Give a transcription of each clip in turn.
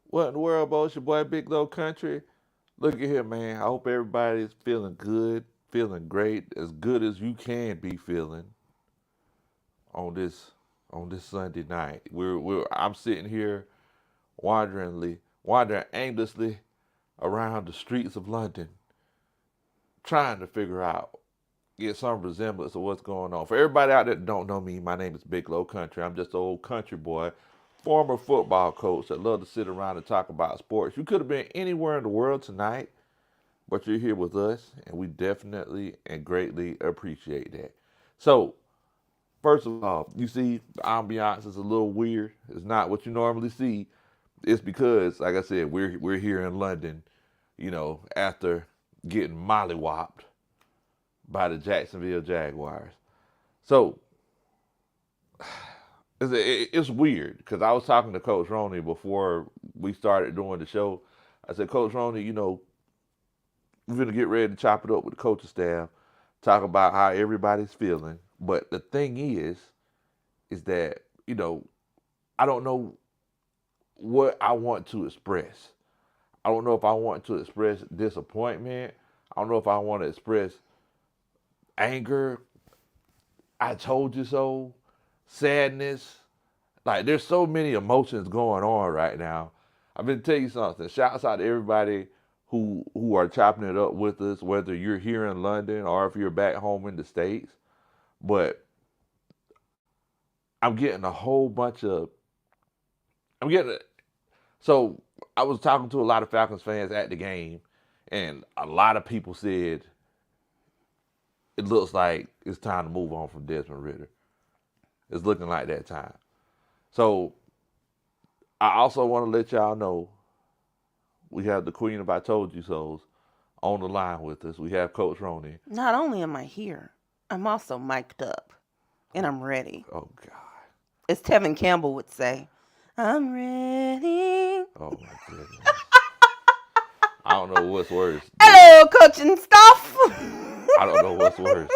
What in the world, Bo? It's your boy Big Low Country. Look at here, man. I hope everybody's feeling good, feeling great, as good as you can be feeling on this Sunday night. I'm sitting here wandering aimlessly around the streets of London, trying to figure out, get some resemblance of what's going on. For everybody out there that don't know me, my name is Big Low Country. I'm just an old country boy, former football coach that love to sit around and talk about sports. You could have been anywhere in the world tonight, but you're here with us, and we definitely and greatly appreciate that. So, first of all, you see, the ambiance is a little weird. It's not what you normally see. It's because, like I said, we're here in London, after getting mollywopped by the Jacksonville Jaguars. So it's weird because I was talking to Coach Roney before we started doing the show. I said, Coach Roney, we're gonna get ready to chop it up with the coaching staff, talk about how everybody's feeling. But the thing is that I don't know what I want to express. I don't know if I want to express disappointment. I don't know if I want to express anger. I told you so. Sadness. Like there's so many emotions going on right now. I've been telling you something. Shouts out to everybody who are chopping it up with us, whether you're here in London or if you're back home in the States. But I'm getting a whole bunch of I'm getting so I was talking to a lot of Falcons fans at the game, and a lot of people said it looks like it's time to move on from Desmond Ritter. It's looking like that time. So I also want to let y'all know we have the Queen of I Told You So's on the line with us. We have Coach Roney. Not only am I here, I'm also mic'd up and Oh, I'm ready. oh God. As Tevin Campbell would say, I'm ready. Oh my goodness. I don't know what's worse. Hello, coaching staff. I don't know what's worse.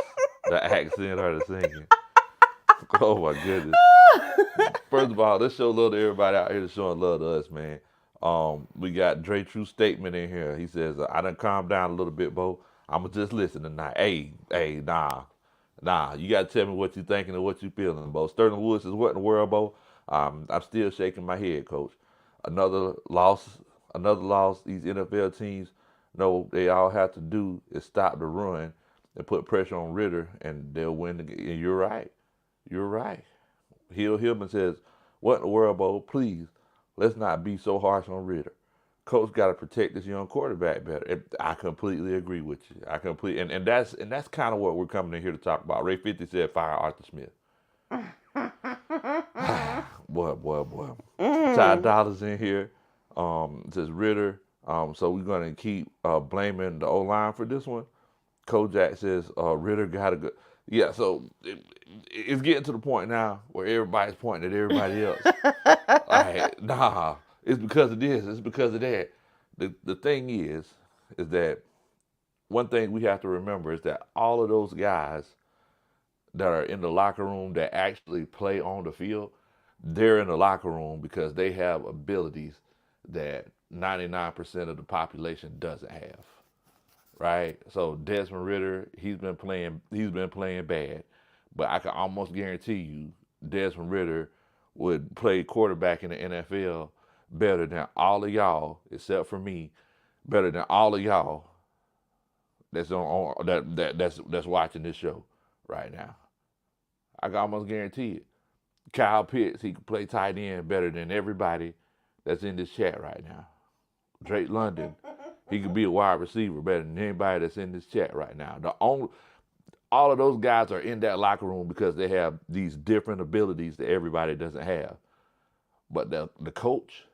The accent or the singing. Oh my goodness. First of all, let's show love to everybody out here that's showing love to us, man. We got Dre True Statement in here. He says, I done calmed down a little bit, Bo. I'ma just listen tonight. Hey, nah. You gotta tell me what you thinking and what you feeling, Bo. Sterling Woods says, what in the world, Bo? I'm still shaking my head, Coach. Another loss, another loss. These NFL teams know they all have to do is stop the run and put pressure on Ritter, and they'll win the game. And you're right. You're right. Hill Hillman says, what in the world, Bo? Please, let's not be so harsh on Ritter. Coach got to protect this young quarterback better. I completely agree with you. I completely and that's kind of what we're coming in here to talk about. Ray 50 said, "Fire Arthur Smith." boy. Ty Mm. Dollars in here. Says Ritter. So we're gonna keep blaming the O line for this one. Kojak says Ritter got a good. Yeah, so it's getting to the point now where everybody's pointing at everybody else. Like, nah, it's because of this, it's because of that. The thing is that one thing we have to remember is that all of those guys that are in the locker room that actually play on the field, they're in the locker room because they have abilities that 99% of the population doesn't have. Right? So Desmond Ritter, he's been playing bad. But I can almost guarantee you Desmond Ritter would play quarterback in the NFL better than all of y'all, except for me, better than all of y'all that's watching this show right now. I can almost guarantee it. Kyle Pitts, he could play tight end better than everybody that's in this chat right now. Drake London, he could be a wide receiver better than anybody that's in this chat right now. All of those guys are in that locker room because they have these different abilities that everybody doesn't have. But the coach,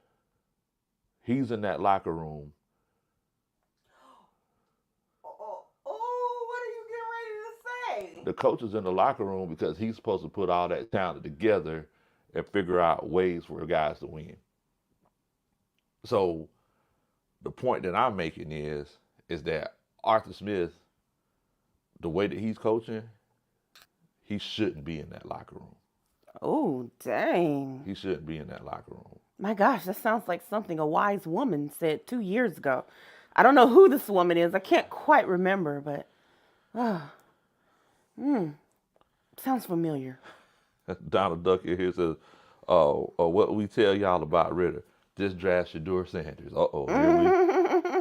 he's in that locker room. What are you getting ready to The say? coach is in the locker room because he's supposed to put all that talent together and figure out ways for guys to win. So the point that I'm making is that Arthur Smith, the way that he's coaching, he shouldn't be in that locker room. Oh, dang. He shouldn't be in that locker room. My gosh, that sounds like something a wise woman said 2 years ago. I don't know who this woman is. I can't quite remember, but sounds familiar. Donald Duck here says, what we tell y'all about Ritter, just draft Shador Sanders.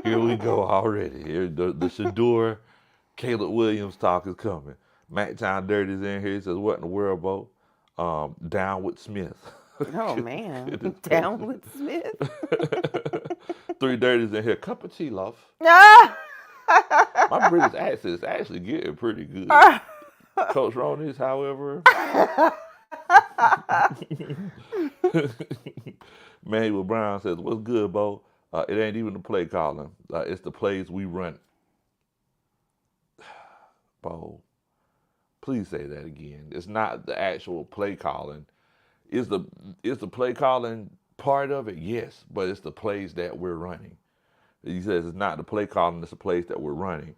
Here we go already. Here the Shador Caleb Williams talk is coming. Mac Town Dirty's in here. He says, what in the world, Bo? Down with Smith. Oh, man. Down with Smith. 3 Dirties in here. Cup of tea, love. Ah! My British accent is actually getting pretty good. Coach Ronnie's, however. Manuel Brown says, what's good, Bo? It ain't even the play calling. It's the plays we run. Bo, please say that again. It's not the actual play calling. Is the play calling part of it? Yes, but it's the plays that we're running. He says it's not the play calling, it's the plays that we're running.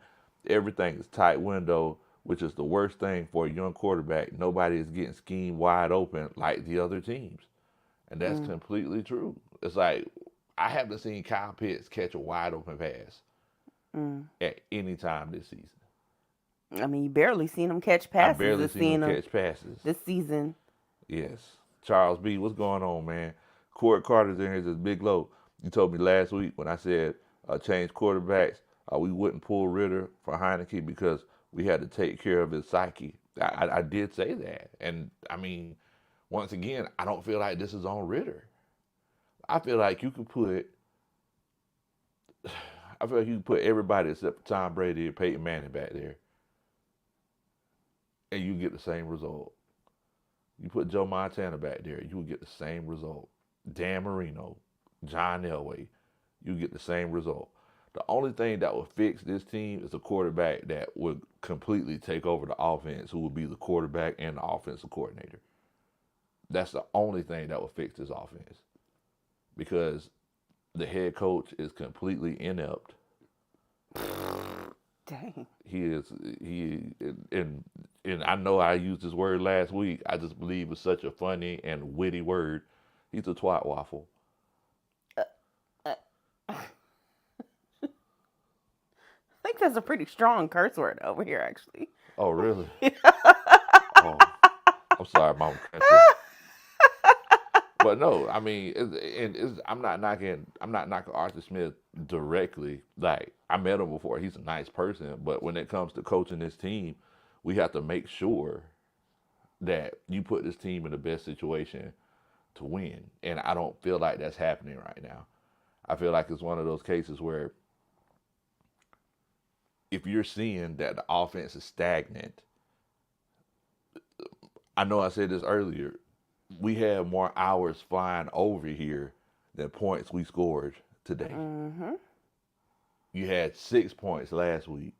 Everything is tight window, which is the worst thing for a young quarterback. Nobody is getting schemed wide open like the other teams. And that's completely true. It's like, I haven't seen Kyle Pitts catch a wide open pass at any time this season. I mean, you barely seen him catch passes. I barely seen him catch passes this season. Yes. Charles B., what's going on, man? Court Carter's in here, says, Big Low, you told me last week when I said change quarterbacks, we wouldn't pull Ritter for Heineke because we had to take care of his psyche. I did say that. And, I mean, once again, I don't feel like this is on Ritter. I feel like you could put everybody except for Tom Brady and Peyton Manning back there, and you get the same result. You put Joe Montana back there, you will get the same result. Dan Marino, John Elway, you get the same result. The only thing that will fix this team is a quarterback that would completely take over the offense, who will be the quarterback and the offensive coordinator. That's the only thing that will fix this offense. Because the head coach is completely inept. Dang. And I know I used this word last week. I just believe it's such a funny and witty word. He's a twat waffle. I think that's a pretty strong curse word over here, actually. Oh, really? Oh, I'm sorry, Mama Country. But no, I mean, I'm not knocking Arthur Smith directly. Like, I met him before. He's a nice person. But when it comes to coaching this team, we have to make sure that you put this team in the best situation to win. And I don't feel like that's happening right now. I feel like it's one of those cases where if you're seeing that the offense is stagnant, I know I said this earlier, we have more hours flying over here than points we scored today. Mm-hmm. You had 6 points last week.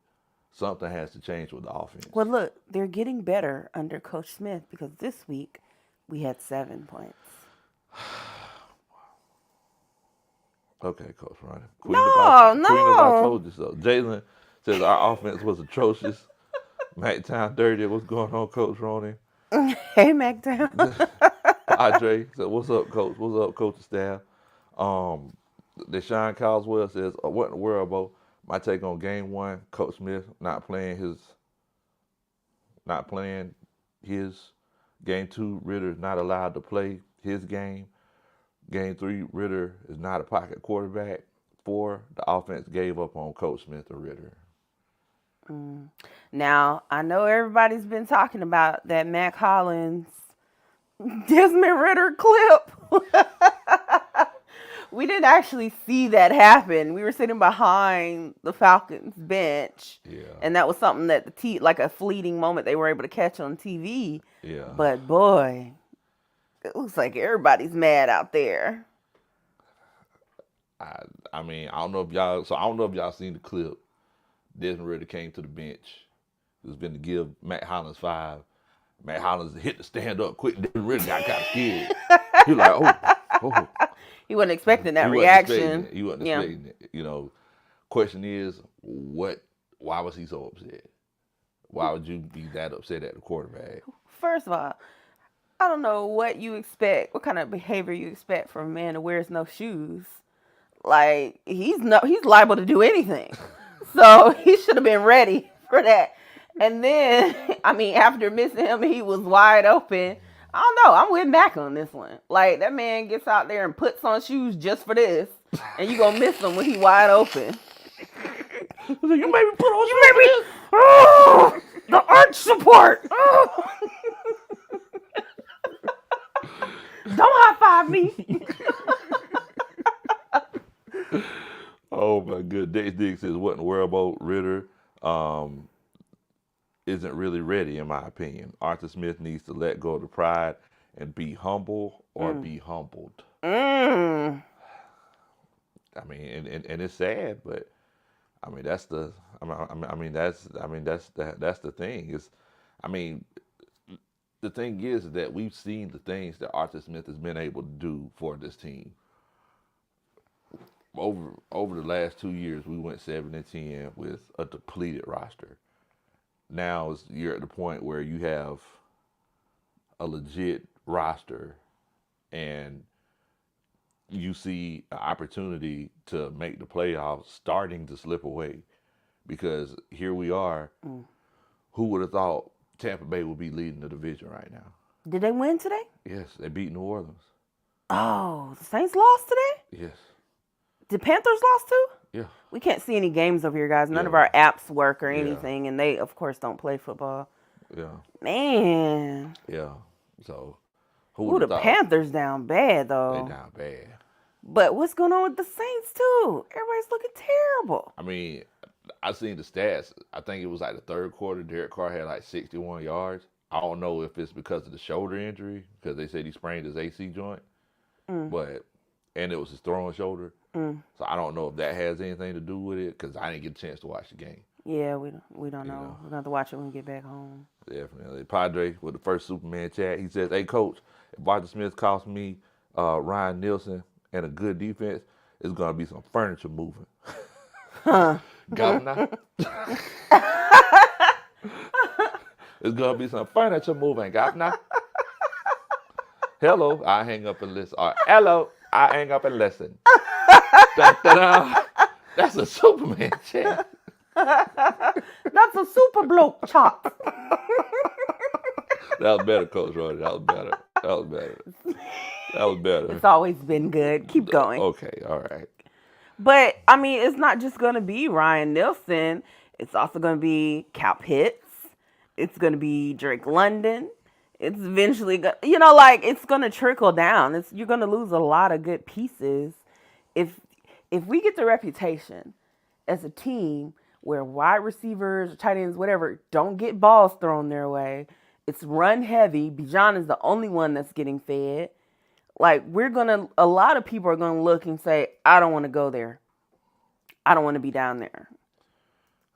Something has to change with the offense. Well, look, they're getting better under Coach Smith because this week we had 7 points. Okay, Coach Ronnie. No. Queen if I told you so. Jalen says our offense was atrocious. Mactown Dirty, what's going on, Coach Ronnie? Hey, Mactown. Padre said, what's up, Coach? What's up, coaching staff? Deshaun Coswell says, what in the world, Bo? My take on game 1, Coach Smith not playing his. Game 2, Ritter is not allowed to play his game. Game 3, Ritter is not a pocket quarterback. 4, the offense gave up on Coach Smith or Ritter. Now, I know everybody's been talking about that Mac Hollins Desmond Ritter clip. We didn't actually see that happen. We were sitting behind the Falcons bench. Yeah. And that was something that like a fleeting moment they were able to catch on TV. Yeah. But boy, it looks like everybody's mad out there. I mean, I don't know if y'all seen the clip. Desmond Ritter came to the bench. It was going to give Matt Hollins 5. Matt Hollins hit the stand up quick. Desmond Ritter got kind of scared. He was like, oh. He wasn't expecting that reaction. He wasn't expecting it. You know, question is, why was he so upset? Why would you be that upset at the quarterback? First of all, I don't know what you expect, what kind of behavior you expect from a man who wears no shoes. Like he's liable to do anything. So he should have been ready for that. And then, I mean, after missing him, he was wide open. I don't know. I'm with Mac on this one. Like that man gets out there and puts on shoes just for this, and you gonna miss him when he wide open. You made me put on You made me. Oh, the arch support. Oh. Don't high five me. Oh my good. Dick says, what in the world about Ritter? Isn't really ready, in my opinion. Arthur Smith needs to let go of the pride and be humble or be humbled. Mm. I mean, and it's sad, but I mean that's the that's the thing. Is I mean the thing is that we've seen the things that Arthur Smith has been able to do for this team. Over the last 2 years, we went 7-10 with a depleted roster. Now you're at the point where you have a legit roster, and you see an opportunity to make the playoffs starting to slip away. Because here we are. Who would have thought Tampa Bay would be leading the division right now? Did they win today? Yes, they beat New Orleans. Oh, the Saints lost today? Yes. The Panthers lost too? Yeah. We can't see any games over here, guys. None of our apps work or anything, and they, of course, don't play football. Yeah. Man. Yeah. So, Ooh, the Panthers down bad, though. They down bad. But what's going on with the Saints, too? Everybody's looking terrible. I mean, I seen the stats. I think it was like the third quarter. Derek Carr had like 61 yards. I don't know if it's because of the shoulder injury, because they said he sprained his AC joint. And it was his throwing shoulder. So I don't know if that has anything to do with it, because I didn't get a chance to watch the game. Yeah, we don't know. We're going to have to watch it when we get back home. Definitely. Padre with the first Superman chat. He says, hey, Coach, if Arthur Smith cost me Ryan Nielsen and a good defense, it's going to be some furniture moving. Governor. It's going to be some furniture moving, Governor. Hello, I hang up and listen. Hello, I hang up and listen. Da-da-da. That's a Superman chat. That's a super bloke chop. That was better, Coach Roy. That was better. It's always been good. Keep going. Okay, all right. But, I mean, it's not just going to be Ryan Nielsen. It's also going to be Cal Pitts. It's going to be Drake London. It's eventually going to, it's going to trickle down. You're going to lose a lot of good pieces. If we get the reputation as a team where wide receivers, tight ends, whatever, don't get balls thrown their way, it's run heavy. Bijan is the only one that's getting fed. Like, a lot of people are going to look and say, I don't want to go there. I don't want to be down there.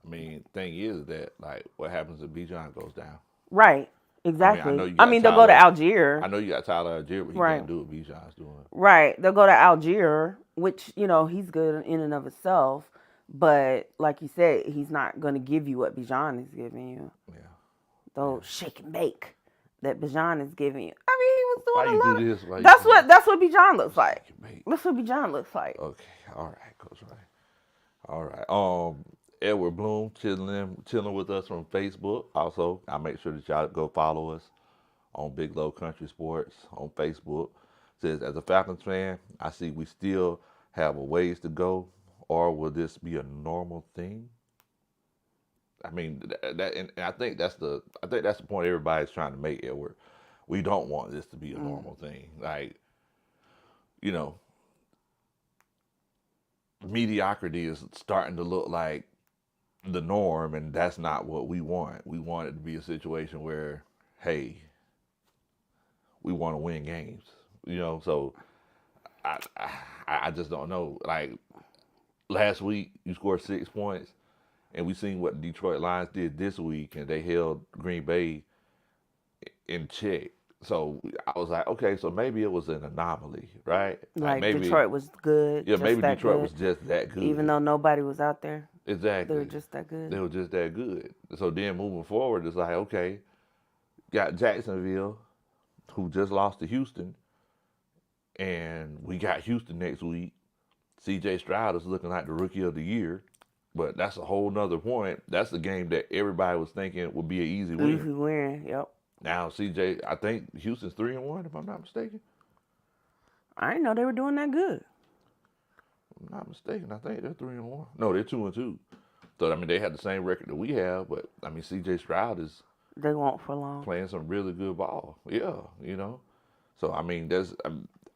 I mean, thing is that, like, what happens if Bijan goes down? Right. Exactly. I mean, they'll go to Algier. I know you got Tyler Algier, but he can't do what Bijan's doing. Right. They'll go to Algier, which, he's good in and of itself. But, like you said, he's not going to give you what Bijan is giving you. Yeah. Those shake and bake that Bijan is giving you. I mean, he was doing a lot. Do this? That's what Bijan looks like. That's what Bijan looks like. Okay. All right, Coach Ray. All right. Edward Bloom chilling with us from Facebook. Also, I make sure that y'all go follow us on Big Low Kuntry Sports on Facebook. Says, as a Falcons fan, I see we still have a ways to go, or will this be a normal thing? I mean, and I think that's the point everybody's trying to make, Edward. We don't want this to be a normal thing. Like, mediocrity is starting to look like the norm, and that's not what we want. We want it to be a situation where, hey, we want to win games. So I just don't know. Like, last week you scored 6 points, and we seen what the Detroit Lions did this week, and they held Green Bay in check. So I was like, okay, so maybe it was an anomaly, right? Like maybe Detroit was good. Yeah, maybe Detroit was just that good. Even though nobody was out there. Exactly. They were just that good. They were just that good. So then moving forward, it's like, okay, got Jacksonville who just lost to Houston, and we got Houston next week. C.J. Stroud is looking like the rookie of the year, but that's a whole nother point. That's the game that everybody was thinking would be an easy win. Easy win. Yep. Now C.J. I think Houston's 3-1 if I'm not mistaken. I didn't know they were doing that good. If I'm not mistaken. I think they're 3-1. No, they're 2-2. So I mean, they had the same record that we have, but I mean, C.J. Stroud is They won't for long. playing some really good ball. Yeah, you know. So I mean,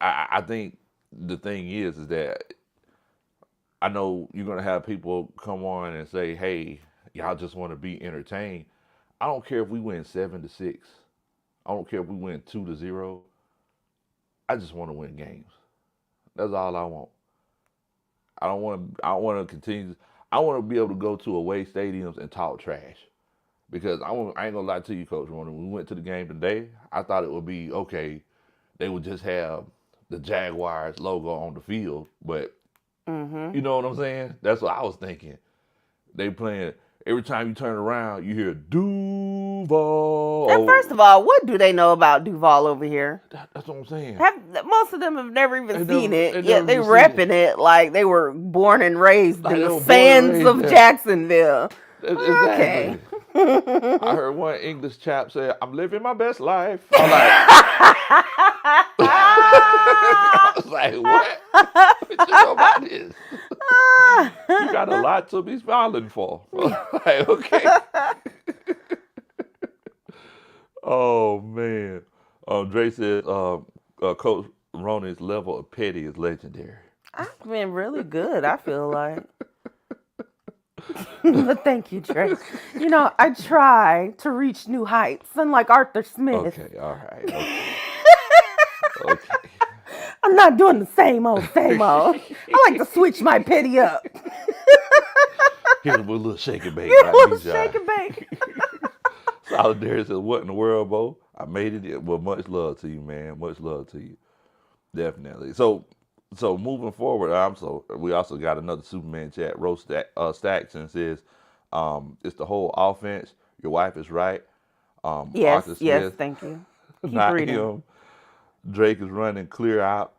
I think the thing is that I know you're gonna have people come on and say, "Hey, y'all just want to be entertained." I don't care if we win 7-6. I don't care if we win 2-0. I just want to win games. That's all I want. I don't want to. I want to continue. I want to be able to go to away stadiums and talk trash. Because I ain't gonna lie to you, Coach. When we went to the game today, I thought it would be okay. They would just have the Jaguars logo on the field, but you know what I'm saying? That's what I was thinking. They playing every time you turn around, you hear Duval. And first of all, what do they know about Duval over here? That's what I'm saying. Most of them have never even seen They it, yet they never even seen repping it like they were born and raised Like in they the were born and sands raised of there. Jacksonville. Exactly. Okay. I heard one English chap say, "I'm living my best life." I'm like, I was like, what? What you know about this? You got a lot to be smiling for. Like, okay. Oh man. Dre says, Coach Ronan's level of petty is legendary. I've been really good, I feel like. But thank you, Trey. You know, I try to reach new heights, unlike Arthur Smith. Okay, all right. Okay. Okay. I'm not doing the same old, same old. I like to switch my petty up. Here's a little shake and bake. Yeah, Like let's these shake guys. and bake. Solidarity says, "What in the world, Bo? I made it. Well, much love to you, man. Much love to you. Definitely." So moving forward, we also got another Superman chat. Rose Stackson says, "It's the whole offense. Your wife is right. Yes, Arthur yes, Smith, thank you. Keep not reading. him. Drake is running clear out.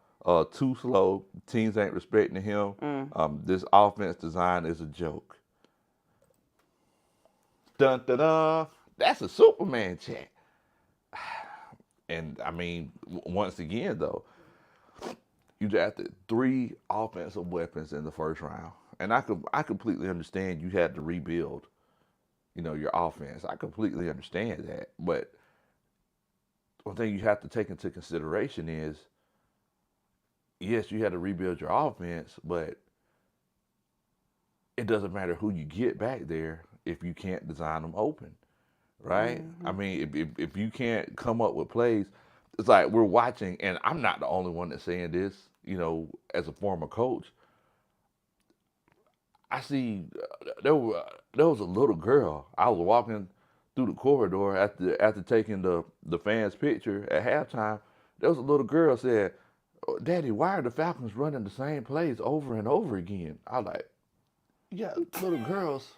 Too slow. Teams ain't respecting him. This offense design is a joke." Dun dun dun. That's a Superman chat. And I mean, once again though, you drafted 3 offensive weapons in the first round, and I completely understand you had to rebuild, your offense. I completely understand that, but one thing you have to take into consideration is, yes, you had to rebuild your offense, but it doesn't matter who you get back there if you can't design them open, right? I mean, if you can't come up with plays, it's like we're watching, and I'm not the only one that's saying this, as a former coach. I see there was a little girl. I was walking through the corridor after taking the fans' picture at halftime. There was a little girl said, "Daddy, why are the Falcons running the same plays over and over again?" I was like, "Yeah, little girls."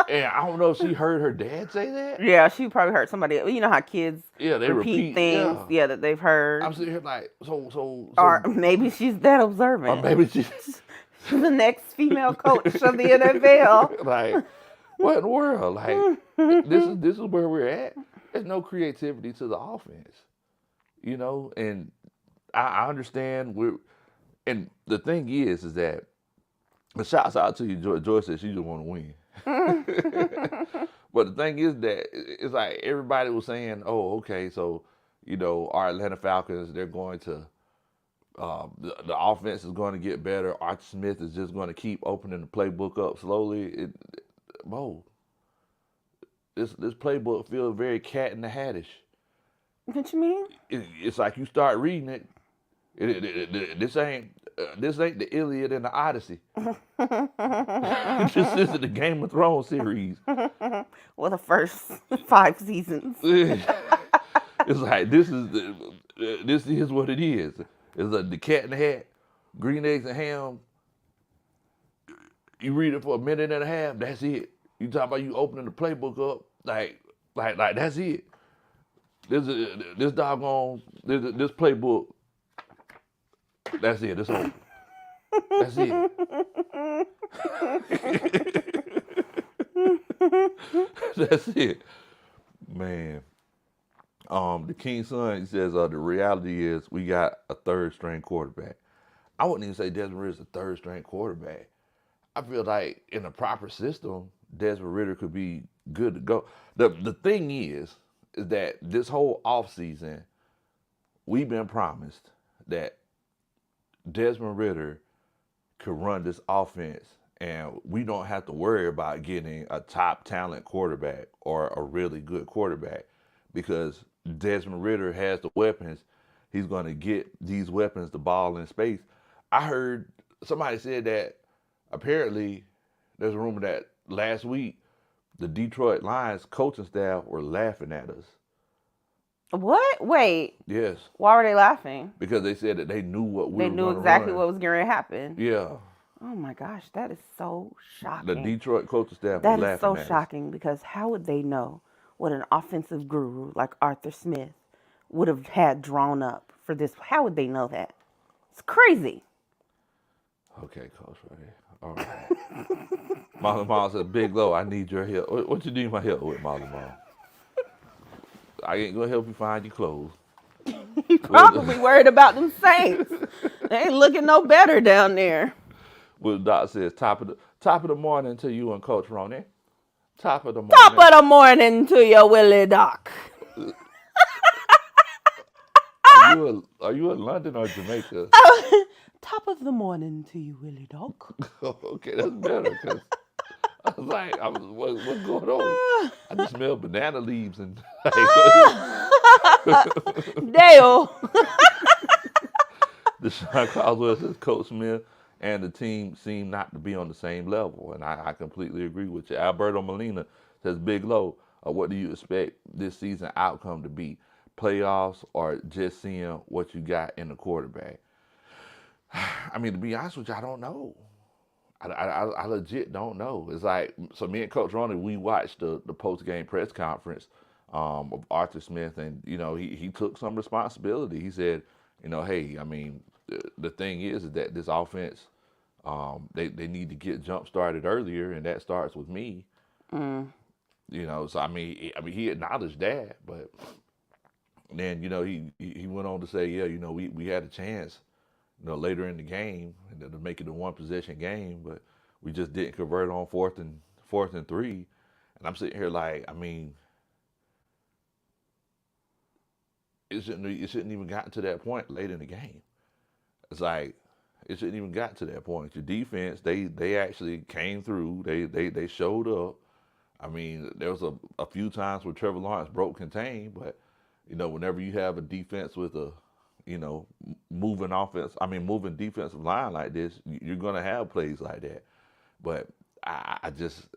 And I don't know if she heard her dad say that. Yeah, she probably heard somebody. You know how kids Yeah, they repeat things, Yeah, that they've heard. I'm sitting here like, so Or maybe she's that observant. or maybe she She's the next female coach of the NFL. like, what in the world? Like, this is where we're at. There's no creativity to the offense, and I understand and the thing is that the shouts out to you, Joy said she just want to win. But the thing is that it's like everybody was saying, "Oh, okay, so our Atlanta Falcons, they're going to the offense is going to get better. Arthur Smith is just going to keep opening the playbook up slowly." This playbook feels very Cat in the Hattish. What you mean? It's like you start reading it. This ain't the Iliad and the Odyssey. This isn't the Game of Thrones series. Well, the first 5 seasons. It's like this is what it is. It's like the Cat in the Hat, green eggs and ham. You read it for a minute and a half. That's it. You talk about you opening the playbook up, like that's it. this doggone this playbook. That's it. It's over. That's it. That's it, man. The King's son, he says, the reality is we got a third string quarterback. I wouldn't even say Desmond Ritter's a third string quarterback. I feel like in a proper system, Desmond Ritter could be good to go. The thing is that this whole offseason, we've been promised that Desmond Ritter could run this offense and we don't have to worry about getting a top talent quarterback or a really good quarterback because Desmond Ritter has the weapons. He's going to get these weapons the ball in space. I heard somebody said that apparently there's a rumor that last week the Detroit Lions coaching staff were laughing at us. What? Wait. Yes. Why were they laughing? Because they said that they knew what we They were knew going to exactly run. what was going to happen. Yeah. Oh my gosh, that is so shocking. The Detroit coaching staff That was is so laughing at shocking because how would they know what an offensive guru like Arthur Smith would have had drawn up for this? How would they know that? It's crazy. us. Okay, Coach Ray. All right. Molly Mall said, Big Low, I need your help. What you need my help with, Molly Mall? I ain't going to help you find your clothes. He probably worried about them Saints. They ain't looking no better down there. Well, the doc says, top of the morning to you and Coach Ronnie. Top of the morning. Top of the morning to your Willie Doc. Are you in London or Jamaica? Top of the morning to you, Willie Doc. Okay, that's better. Cause I was like, what's going on? I just smell banana leaves and. Dale. Deshaun Caldwell says Coach Smith and the team seem not to be on the same level, and I completely agree with you. Alberto Molina says, Big Low, what do you expect this season outcome to be? Playoffs or just seeing what you got in the quarterback? I mean, to be honest with you, I don't know. I legit don't know. It's like, so me and Coach Ronnie, we watched the post-game press conference of Arthur Smith, and, you know, he took some responsibility. He said, you know, hey, I mean, the thing is that this offense, they need to get jump started earlier, and that starts with me. You know, so I mean, he acknowledged that, but then, you know, he went on to say, yeah, you know, we had a chance, you know, later in the game and to make it a one possession game, but we just didn't convert on fourth and 3. And I'm sitting here like, I mean, it shouldn't even gotten to that point late in the game. It's like it shouldn't even got to that point. Your defense, they actually came through. They showed up. I mean, there was a few times where Trevor Lawrence broke contain, but you know, whenever you have a defense with a, you know, moving defensive line like this, you're gonna have plays like that. But I just,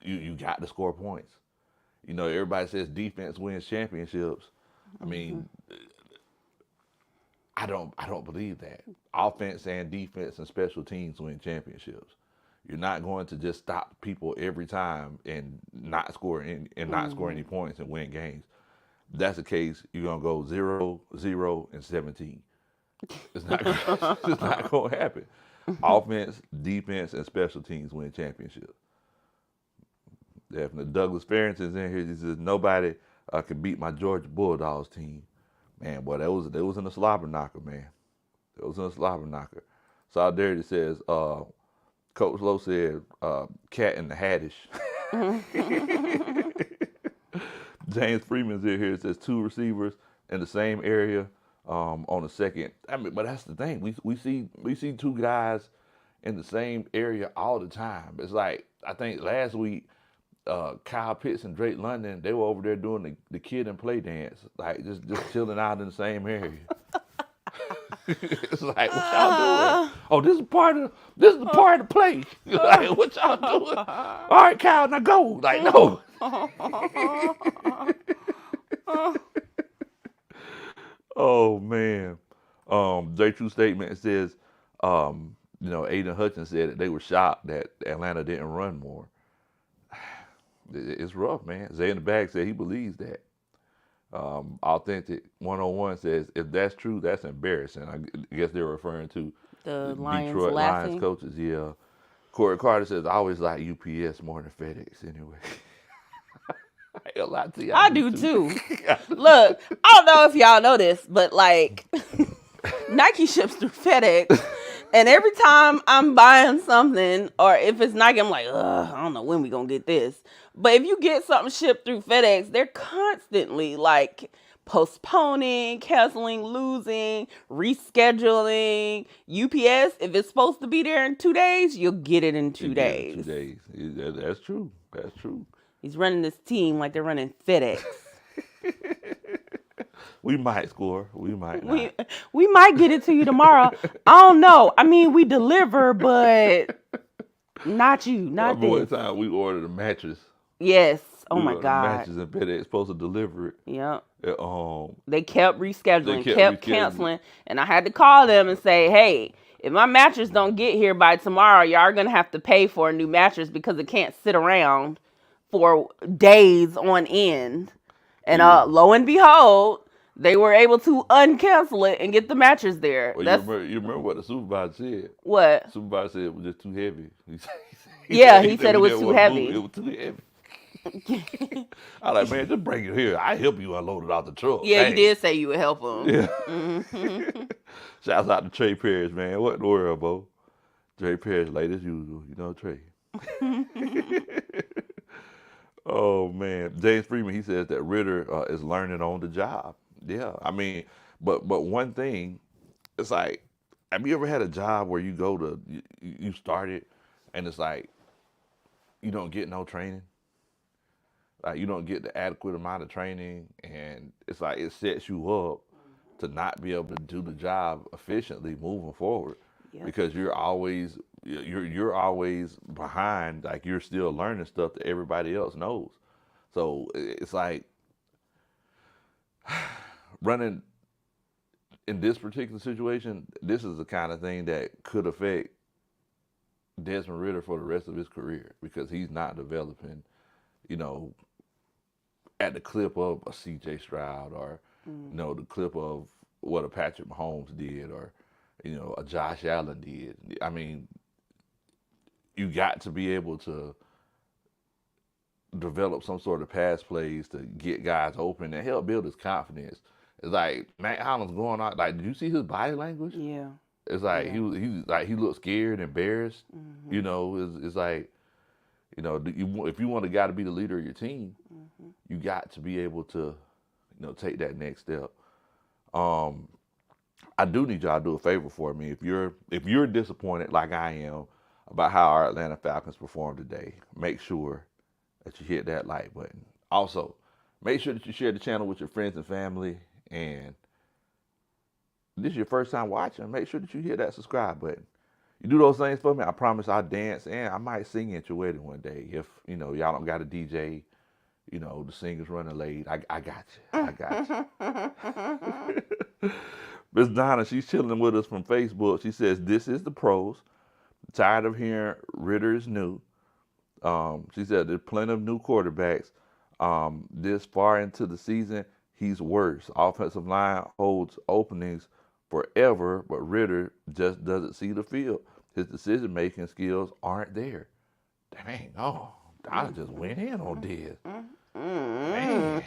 you got to score points. You know, everybody says defense wins championships. I mean, I don't believe that. Offense and defense and special teams win championships. You're not going to just stop people every time and not score any points and win games. If that's the case, you're gonna go 0-0 and 17. It's not it's not gonna happen. Offense, defense, and special teams win championships. Definitely. Douglas Farrington's in here. He says nobody can beat my Georgia Bulldogs team. Man, boy, that was in a slobber knocker, man. It was in a slobber knocker. Solidarity says, Coach Lowe said, cat in the Haddish. James Freeman's in here. It says 2 receivers in the same area on the second. I mean, but that's the thing. We see 2 guys in the same area all the time. It's like, I think last week, Kyle Pitts and Drake London, they were over there doing the kid and play dance, like just chilling out in the same area. It's like, what y'all doing? Oh, this is the part of the play. Like, what y'all doing? All right, Kyle, now go. Like, no. Oh man. J2 statement says, you know, Aiden Hutchins said that they were shocked that Atlanta didn't run more. It's rough, man. Zay in the bag said he believes that. Authentic 101 says, if that's true, that's embarrassing. I guess they're referring to The Lions Detroit Lions laughing. coaches. Yeah. Corey Carter says, I always like UPS more than FedEx anyway. I ain't gonna lie to you, I I do do too. too. Look, I don't know if y'all know this, but like Nike ships through FedEx. And every time I'm buying something, or if it's Nike, I'm like, ugh, I don't know when we gonna get this. But if you get something shipped through FedEx, they're constantly like postponing, canceling, losing, rescheduling. UPS, if it's supposed to be there in 2 days, you'll get it in You two get it in two days. days. That's true. That's true. He's running this team like they're running FedEx. We might score. We might We not. we might get it to you tomorrow. I don't know. I mean, we deliver, but not you, I not remember one this. time we ordered a mattress. Yes. Oh We my ordered a God. mattress and FedEx supposed to deliver it. Yeah. And, They kept they rescheduling, kept kept rescheduling. canceling, and I had to call them and say, "Hey, if my mattress don't get here by tomorrow, y'all are gonna have to pay for a new mattress because it can't sit around for days on end." And Yeah. lo and behold, they were able to uncancel it and get the mattress there. Well, That's you remember what the supervisor said? what. The supervisor said it was just too heavy. Yeah, he said it we was didn't too want to heavy. move. It was too heavy. I like, man, just bring it here. I help you unload it out the truck. Yeah, you Dang. did say you would help him. Yeah. Mhm. Shouts out to Trey Parrish, man. What in the world, Bo? Trey Parrish, late as usual. You know, Trey. Oh man, James Freeman. He says that Ritter is learning on the job. Yeah, I mean, but one thing, it's like, have you ever had a job where you go to you started, and it's like you don't get no training, like you don't get the adequate amount of training, and it's like it sets you up to not be able to do the job efficiently moving forward Yep. because you're always behind, like you're still learning stuff that everybody else knows. So it's like running in this particular situation, this is the kind of thing that could affect Desmond Ritter for the rest of his career because he's not developing, you know, at the clip of a CJ Stroud or, Mm. the clip of what a Patrick Mahomes did or, a Josh Allen did. I mean, you got to be able to develop some sort of pass plays to get guys open and help build his confidence. It's like Matt Holland's going out. Like, did you see his body language? Yeah. It's like Yeah. he like he looked scared, embarrassed. Mhm. It's like if you want a guy to be the leader of your team, Mhm. you got to be able to take that next step. Um, I do need y'all to do a favor for me. If you're disappointed like I am about how our Atlanta Falcons performed today, make sure that you hit that like button. Also, make sure that you share the channel with your friends and family. And if this is your first time watching, make sure that you hit that subscribe button. You do those things for me, I promise I'll dance and I might sing at your wedding one day. If y'all don't got a DJ, the singer's running late. I got you. I got you. Miss Donna, she's chilling with us from Facebook. She says, "This is the pros. Tired of hearing Ritter is new." She said there's plenty of new quarterbacks. This far into the season, he's worse. Offensive line holds openings forever, but Ritter just doesn't see the field. His decision-making skills aren't there. Dang, oh, Donna just went in on this. Man.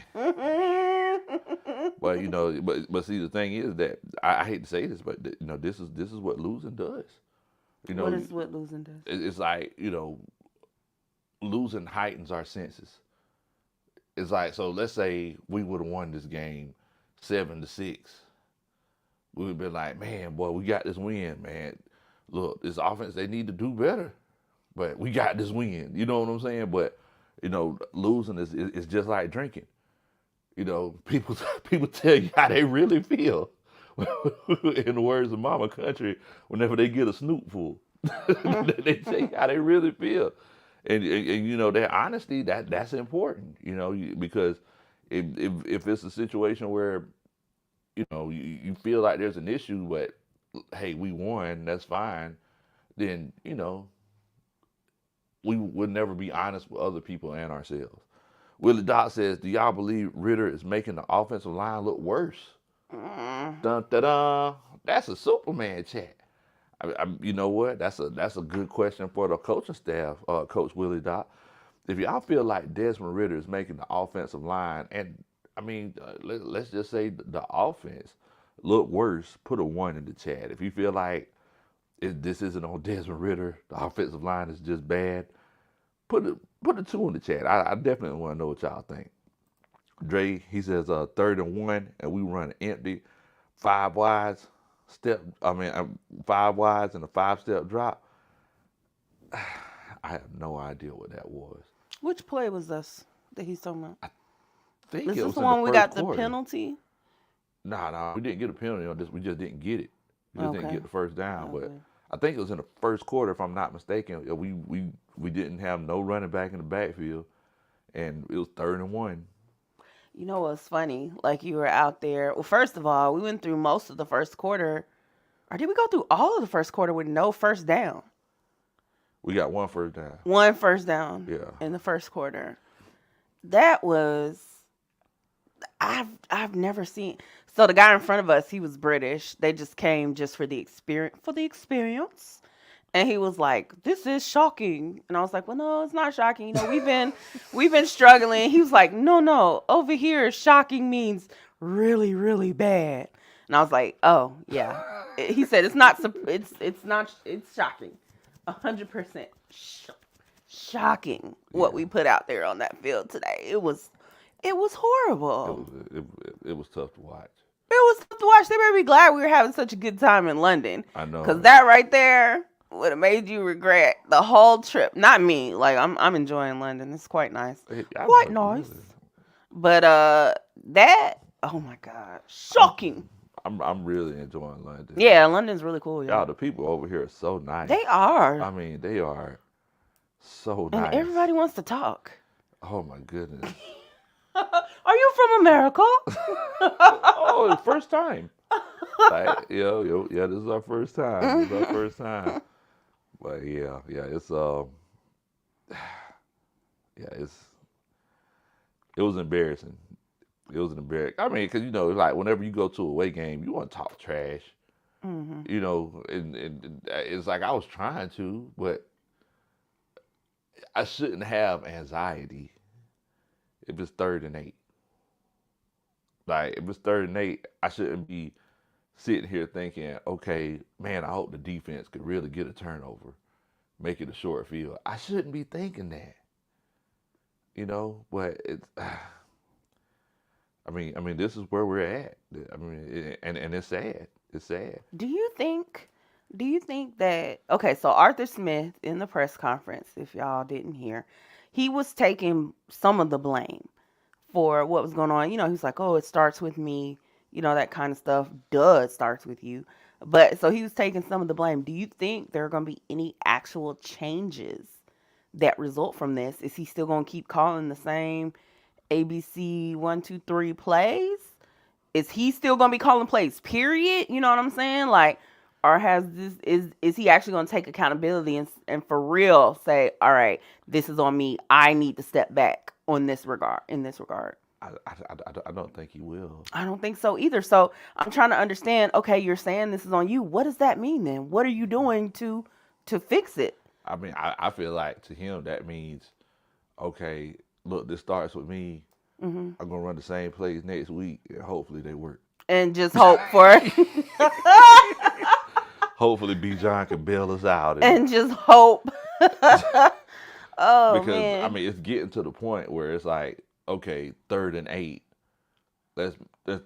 But but see, the thing is that I hate to say this, but this is what losing does. What is what losing does? It's like losing heightens our senses. It's like, so let's say we would have won this game 7-6. We would have been like, man, boy, we got this win, man. Look, this offense, they need to do better, but we got this win. You know what I'm saying? But losing is just like drinking. People tell you how they really feel. In the words of Mama Country, whenever they get a snoopful, they tell you how they really feel. And that honesty, that's important, because if it's a situation where you feel like there's an issue, but hey, we won, that's fine, then we would never be honest with other people and ourselves. Willie Doc says, "Do y'all believe Ritter is making the offensive line look worse?" Mm. Dun dun dun. That's a Superman chat. You know what? That's a good question for the coaching staff, Coach Willie Doc. If y'all feel like Desmond Ritter is making the offensive line, and I mean, let's just say the offense look worse, put a 1 in the chat. If you feel like this isn't on Desmond Ritter, the offensive line is just bad, put a 2 in the chat. I definitely want to know what y'all think. Dre, he says 3rd and 1, and we run empty, 5 wides, 5 wides and a 5-step drop. I have no idea what that was. Which play was this that he's talking about? I think Is it this was the in one the we first got the quarter. penalty? Nah, we didn't get a penalty on this. We just didn't get it. We just didn't Okay. get the first down. Okay. But I think it was in the first quarter, if I'm not mistaken. We didn't have no running back in the backfield, and it was 3rd and 1. You know what's funny? Like you were out there. Well, first of all, we went through most of the first quarter. Or did we go through all of the first quarter with no first down? We got 1 first down. 1 first down Yeah. in the first quarter. That was I've never seen. So the guy in front of us, he was British. They just came just for the experience. And he was like, "This is shocking." And I was like, "Well, no, it's not shocking. You know, we've been struggling." He was like, "No, over here shocking means really, really bad." And I was like, "Oh, yeah." He said it's not it's shocking. 100% shocking what we put out there on that field today. It was horrible. It was tough to watch. It was tough to watch. They better be glad we were having such a good time in London. I know. Because that right there would have made you regret the whole trip. Not me. Like, I'm enjoying London. It's quite nice. Quite nice. Really. But that, oh my God, shocking. I'm really enjoying London. Yeah, London's really cool. Yeah. Y'all, the people over here are so nice. They are. I mean, they are so and nice. And everybody wants to talk. Oh my goodness. Are you from America? Oh, first time. Like, yeah, this is our first time. This is our first time. But yeah, it's it was embarrassing. It was embarrassing. I mean, because like whenever you go to a away game, you want to talk trash. Mm-hmm. You know, and it's like I was trying to, but I shouldn't have anxiety if it's 3rd and 8. Like, if it's 3rd and 8, I shouldn't be sitting here thinking, okay, man, I hope the defense could really get a turnover, make it a short field. I shouldn't be thinking that, but it's, I mean, this is where we're at. I mean, and it's sad. It's sad. Do you think that, okay, so Arthur Smith in the press conference, if y'all didn't hear, he was taking some of the blame for what was going on. He's like, "Oh, it starts with me," that kind of stuff. It starts with you. But so he was taking some of the blame. Do you think there are going to be any actual changes that result from this? Is he still going to keep calling the same ABC 1, 2, 3 plays? Is he still going to be calling plays, period? You know what I'm saying? Like, or is he actually going to take accountability and for real say, all right, this is on me. I need to step back in this regard. I don't think he will. I don't think so either. So I'm trying to understand, okay, you're saying this is on you. What does that mean then? What are you doing to fix it? I mean, I feel like to him that means, okay, look, this starts with me. Mm-hmm. I'm going to run the same plays next week, and hopefully they work. And just hope for hopefully B. John can bail us out. And just hope. Oh, because, man. I mean, it's getting to the point where it's like, okay, 3rd and 8. Let's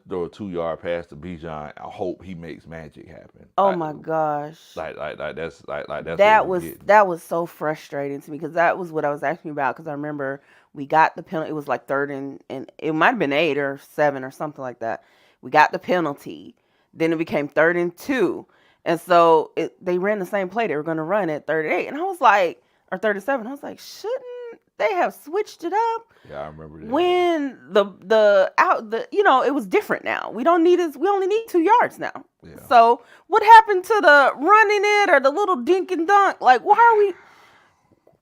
throw a 2-yard pass to B. John. I hope he makes magic happen. Oh my gosh. Like that's that was so frustrating to me because that was what I was asking about because I remember we got the penalty. It was like 3rd and it might have been 8 or 7 or something like that. We got the penalty. Then it became 3rd and 2. And so they ran the same play. They were going to run at 3rd and 8. And I was like, or 3rd and 7. I was like, shouldn't they have switched it up? Yeah, I remember that. When it was different now. We only need 2 yards now. Yeah. So what happened to the running it or the little dink and dunk? Like, why are we?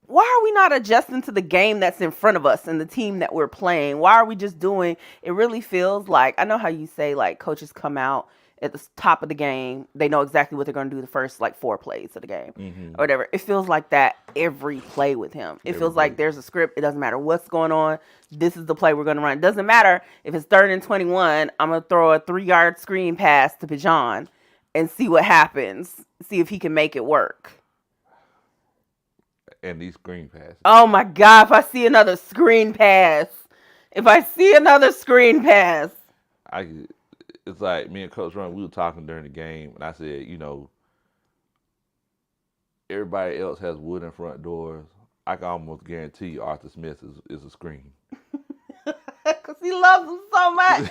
why are we not adjusting to the game that's in front of us and the team that we're playing? Why are we just doing? It really feels like, I know how you say like coaches come out at the top of the game, they know exactly what they're going to do the first like 4 plays of the game or whatever. It feels like that every play with him. It feels like there's a script. It doesn't matter what's going on. This is the play we're going to run. It doesn't matter if it's 3rd and 21. I'm going to throw a 3-yard screen pass to Bijan and see what happens. See if he can make it work. And these screen passes. Oh my God, if I see another screen pass. It's like me and Coach Ron, we were talking during the game, and I said, everybody else has wooden front doors. I can almost guarantee you Arthur Smith is a screen. Because he loves them so much.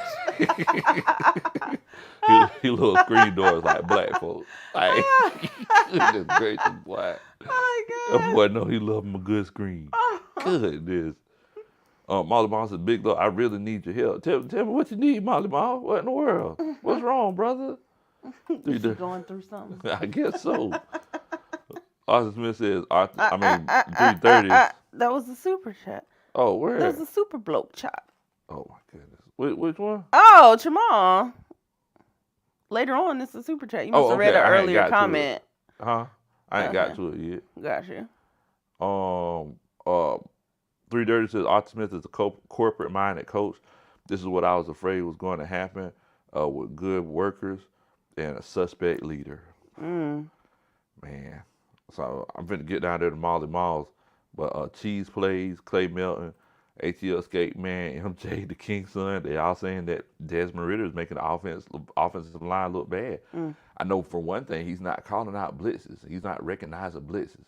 he little screen doors like black folks. Like, goodness gracious, boy. Oh my God. Boy, no, he love him a good screen. Goodness. Molly Mom said, Big Low, I really need your help. Tell me what you need, Molly Mom. What in the world? What's wrong, brother? Is he going through something? I guess so. Arthur Smith says, 330. That was a super chat. Oh, where? That was a super bloke chat. Oh, my goodness. Which one? Oh, Jamal. Later on, it's a super chat. You must have read an earlier comment. Huh? I ain't got to it yet. Gotcha. 330 says Arthur Smith is a corporate-minded coach. This is what I was afraid was going to happen with good workers and a suspect leader. Man. So I'm going to get down there to Molly Malls. But Cheese Plays, Clay Melton, ATL Skate Man, MJ, the King's Son, they all saying that Desmond Ritter is making the offensive line look bad. I know for one thing, he's not calling out blitzes. He's not recognizing blitzes.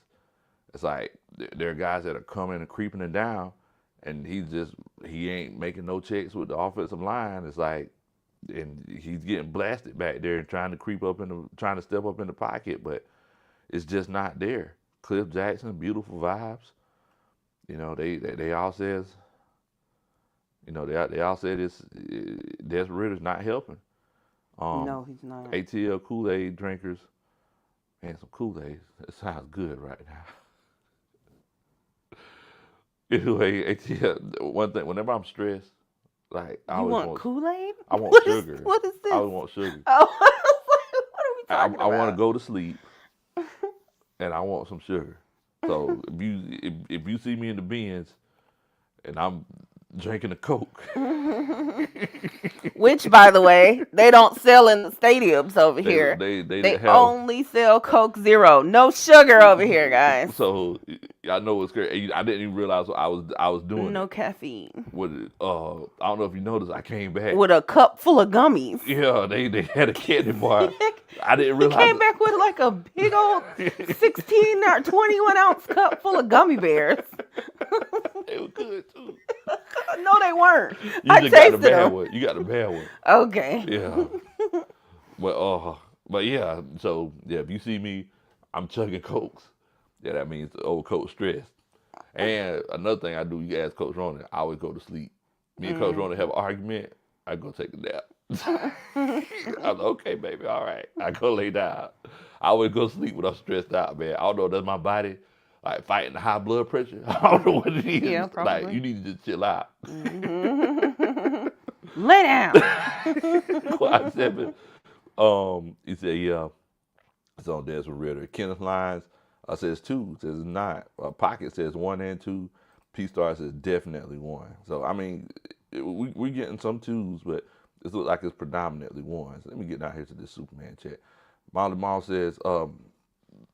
It's like there are guys that are coming and creeping it down, and he ain't making no checks with the offensive line. It's like, and he's getting blasted back there and trying to trying to step up in the pocket, but it's just not there. Cliff Jackson, beautiful vibes. They all says, they all said it's Desmond Ritter's not helping. No, he's not. ATL Kool-Aid drinkers, man, some Kool-Aid. It sounds good right now. Anyway, ATL, one thing, whenever I'm stressed, like I always want Kool-Aid? I want sugar. What is this? I always want sugar. Oh, what are we talking about? I want to go to sleep, and I want some sugar. So if you see me in the bins, and I'm drinking a Coke, which, by the way, they don't sell in the stadiums over here. They only sell Coke Zero, no sugar over here, guys. So I know it's great. I didn't even realize what I was doing. No caffeine. With I don't know if you noticed, I came back with a cup full of gummies. Yeah, they had a candy bar. I didn't realize. He came back with like a big old 16 or 21 ounce cup full of gummy bears. They were good too. No, they weren't. I tasted them. You got the bad one. Okay. Yeah. But yeah. So yeah, if you see me, I'm chugging Cokes. Yeah, that means the old Coach stressed. And another thing I do, you ask Coach Ronan, I always go to sleep. Me and Coach Ronan have an argument, I go take a nap. I'm like, okay, baby, all right. I go lay down. I always go to sleep when I'm stressed out, man. I don't know if that's my body like fighting the high blood pressure. I don't know what it is. Yeah, probably. Like, you need to just chill out. Lay down. Quad 7. He said, yeah, it's on Desmond Ritter. Kenneth Lyons says 2, says 9. Pocket says 1 and 2. P-Star says definitely 1. So, I mean, we're getting some 2s, but it looks like it's predominantly 1s. Let me get down here to this Superman chat. Molly Mall says,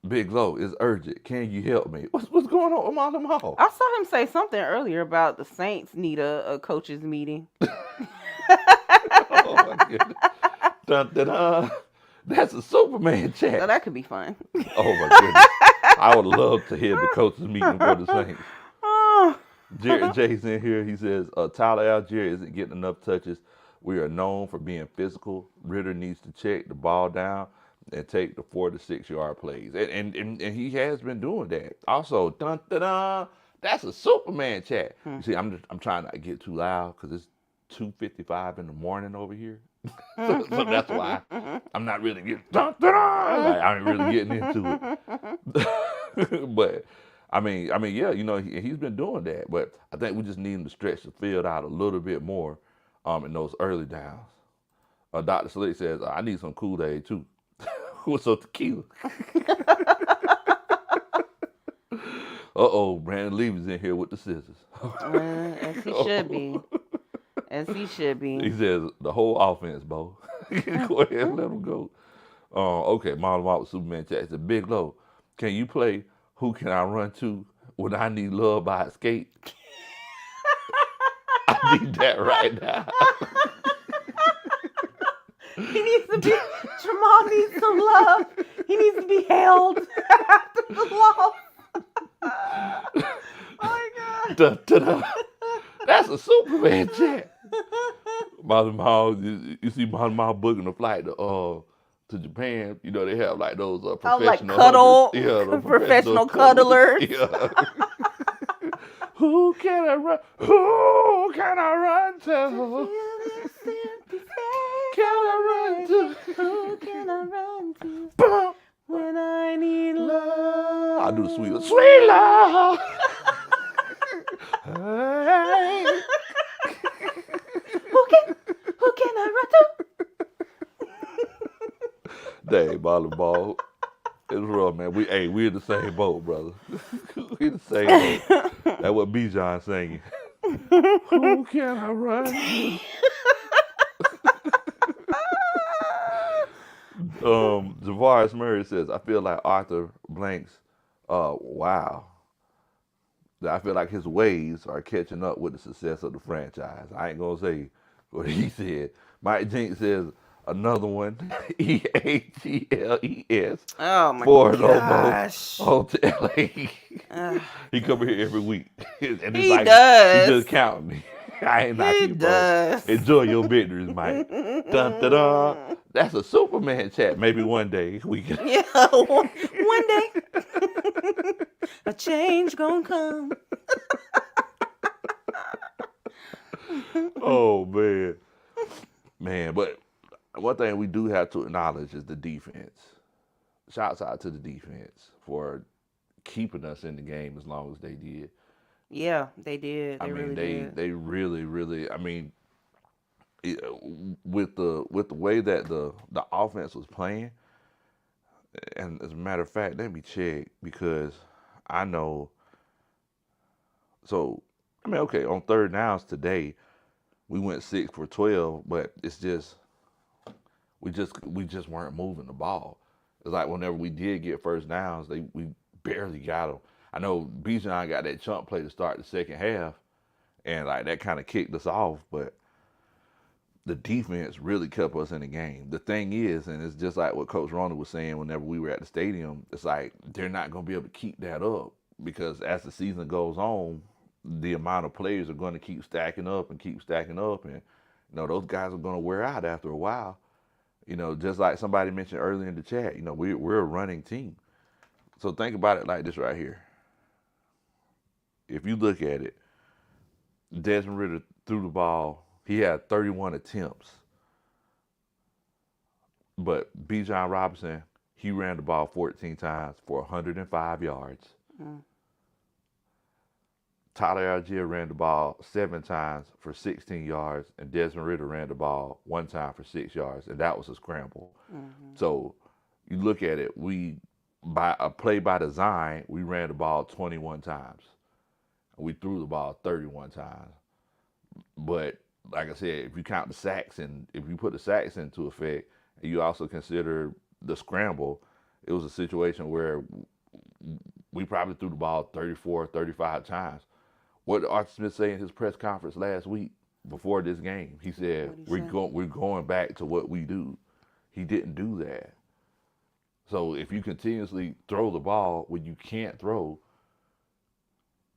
Big Low, it's urgent. Can you help me? What's going on with Molly Mall? I saw him say something earlier about the Saints need a coaches meeting. Oh, my goodness. Dun, dun, dun. That's a Superman chat. So that could be fun. Oh, my goodness. I would love to hear the coaches meeting for the Saints. Jared J's in here. He says, Tyler Algier isn't getting enough touches. We are known for being physical. Ritter needs to check the ball down and take the 4 to 6 yard plays. And he has been doing that. Also, dun, dun, dun, that's a Superman chat. You see, I'm trying not to get too loud because it's 2:55 in the morning over here. so that's why I'm not really getting dun, dun, dun, like I ain't really getting into it. But yeah, he's been doing that, but I think we just need him to stretch the field out a little bit more, in those early downs. Dr. Slick says, I need some Kool-Aid too. What's up, tequila? Uh-oh, Brandon Levy's in here with the scissors. As he should be. As he should be. He says, the whole offense, Bo. Go ahead and let him go. Okay, Marlon Watt with Superman chat said, Big Low, can you play Who Can I Run To When I Need Love by Escape? I need that right now. He needs to be, Jamal needs some love. He needs to be held after the loss. Oh my God. Da, da, da. That's a Superman chat. Marlon Miles, you see Marlon Miles booking a flight to Japan. You know, they have like those professional cuddle, the professional cuddlers. Yeah. Who can I run? Who can I run to? Can I run to? Who can I run to when I need love? I do the sweet love. Hey. Who can I run to? Dang, Marlon Ball. It's real, man. We're in the same boat, brother. We the same boat. That's what Bijan singing. Who can I run to? Javaris Murray says, I feel like Arthur Blank's, wow. I feel like his ways are catching up with the success of the franchise. I ain't going to say what he said. Mike Jinks says, another one, EAGLES. Oh my Ford gosh. Lobo to LA. He come here every week. And he does. He just counting me. I ain't knocking you, bro. Enjoy your victories, Mike. Dun, dun, dun. That's a Superman chat. Maybe one day we can. Yeah, one day. A change gonna come. Oh, man. But one thing we do have to acknowledge is the defense. Shouts out to the defense for keeping us in the game as long as they did. Yeah, they did. They really did. They really, with the way that the offense was playing, and as a matter of fact, let me check because I know. So, okay, on third downs today, we went 6 for 12, but it's just we just weren't moving the ball. It's like whenever we did get first downs, we barely got them. I know Bijan got that chunk play to start the second half, and like that kind of kicked us off, but the defense really kept us in the game. The thing is, and it's just like what Coach Ronald was saying whenever we were at the stadium, it's like they're not going to be able to keep that up because as the season goes on, the amount of players are going to keep stacking up, and those guys are going to wear out after a while. Just like somebody mentioned earlier in the chat, we're a running team. So think about it like this right here. If you look at it, Desmond Ridder threw the ball. He had 31 attempts. But Bijan Robinson, he ran the ball 14 times for 105 yards. Mm. Tyler Algier ran the ball 7 times for 16 yards, and Desmond Ridder ran the ball 1 time for 6 yards, and that was a scramble. Mm-hmm. So you look at it, by a play by design, we ran the ball 21 times. We threw the ball 31 times. But like I said, if you count the sacks and if you put the sacks into effect, and you also consider the scramble, it was a situation where we probably threw the ball 34, 35 times. What did Arthur Smith say in his press conference last week before this game? He said, we're going back to what we do. He didn't do that. So if you continuously throw the ball when you can't throw,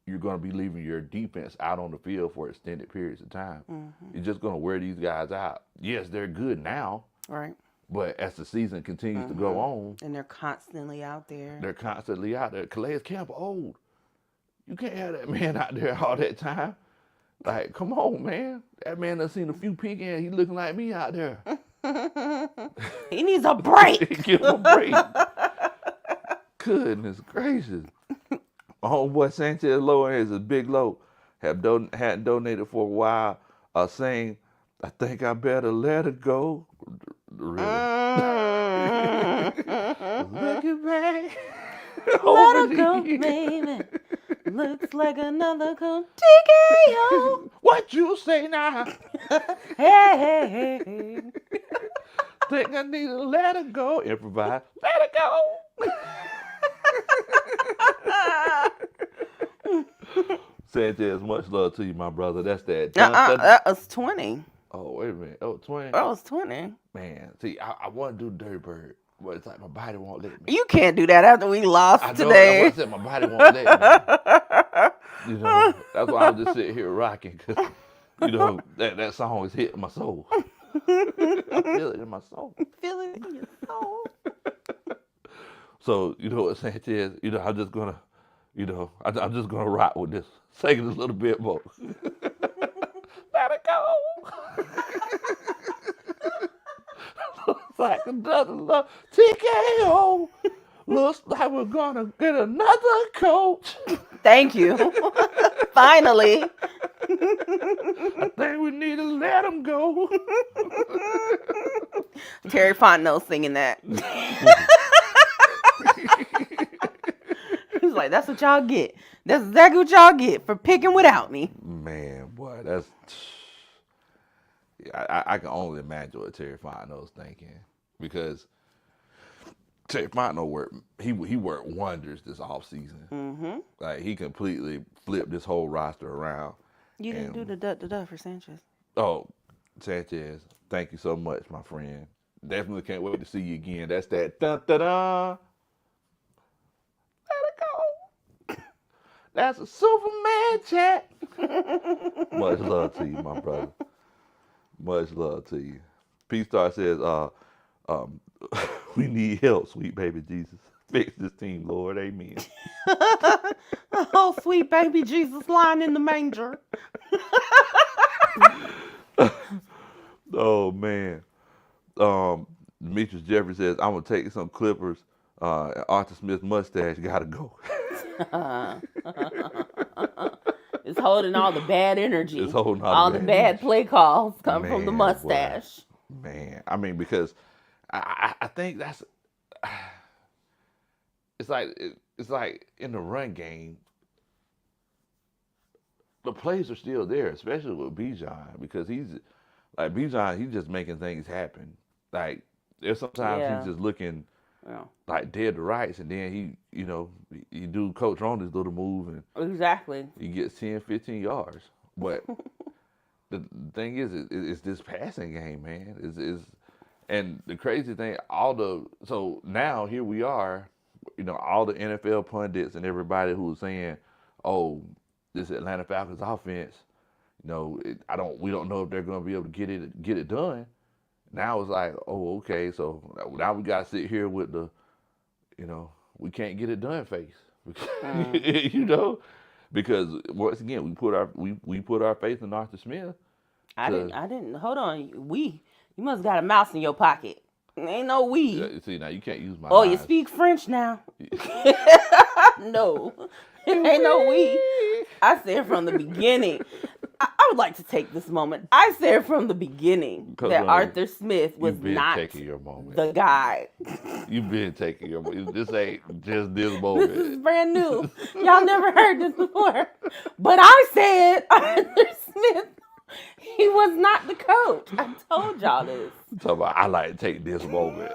you're going to be leaving your defense out on the field for extended periods of time. Mm-hmm. You're just going to wear these guys out. Yes, they're good now. Right. But as the season continues to go on. And they're constantly out there. Calais Campbell old. You can't have that man out there all that time. Like, come on, man. That man done seen a few peek in. He looking like me out there. He needs a break. Give him a break. Goodness gracious. My homeboy Sanchez Low and his Big Low hadn't donated for a while. Saying, I think I better let her go. Really? Looking back. Let her go, baby. Looks like another TKO. What you say now? Hey. Think I need to let her go. Improvise. Let her go. Sanchez, much love to you, my brother. That's that. That was 20. Oh, wait a minute. Oh, 20? That was 20. Man, see, I want to do Dirty Bird, but it's like my body won't let me. You can't do that after we lost today. I said my body won't let me. You know, that's why I was just sitting here rocking, because, you know, that song is hitting my soul. I feel it in my soul. Feel it in your soul. So, you know what, Sanchez, you know, I'm just going to, you know, I'm just going to rock with this. Sing it a little bit more. Let it go. Looks like another love TKO. Looks like we're going to get another coach. Thank you. Finally. I think we need to let him go. Terry Fontenot singing that. He's like, that's what y'all get. That's exactly what y'all get for picking without me. Man, boy, that's... I can only imagine what Terry Fontenot's thinking, because Terry Fontenot worked wonders this offseason. Mm-hmm. Like, he completely flipped this whole roster around. You didn't do the duh for Sanchez. Oh, Sanchez, thank you so much, my friend. Definitely can't wait to see you again. That's that da-da-da. Let it go. That's a Superman chat. Much love to you, my brother. Much love to you. P-Star says, we need help, sweet baby Jesus. Fix this team, Lord. Amen. Oh, sweet baby Jesus lying in the manger. Oh, man. Demetrius Jeffrey says, I'm going to take some Clippers. Arthur Smith's mustache got to go. It's holding all the bad energy. It's holding all the bad play calls come from the mustache. Boy. Man, I mean, because I think that's... It's like in the run game, the plays are still there, especially with Bijan, because he's just making things happen. Like, there's sometimes he's just looking like dead to rights, and then he do Coach Ronda's little move, and exactly he gets 10, 15 yards. But the thing is, it's this passing game, man. And the crazy thing, so now here we are, all the NFL pundits and everybody who was saying, oh, this Atlanta Falcons offense, we don't know if they're going to be able to get it done. Now it's like, oh, okay, so now we got to sit here with the, we can't get it done face, because once again we put our faith in Arthur Smith. I didn't. Hold on, you must got a mouse in your pocket. Ain't no we. Yeah, see, now you can't use my. Oh, lines. you speak French now? No, it ain't no we. I said from the beginning. I would like to take this moment. I said from the beginning that Arthur Smith was not the guy. You've been taking your moment. This ain't just this moment. This is brand new. Y'all never heard this before. But I said Arthur Smith, he was not the coach. I told y'all this. Talking about, I like to take this moment.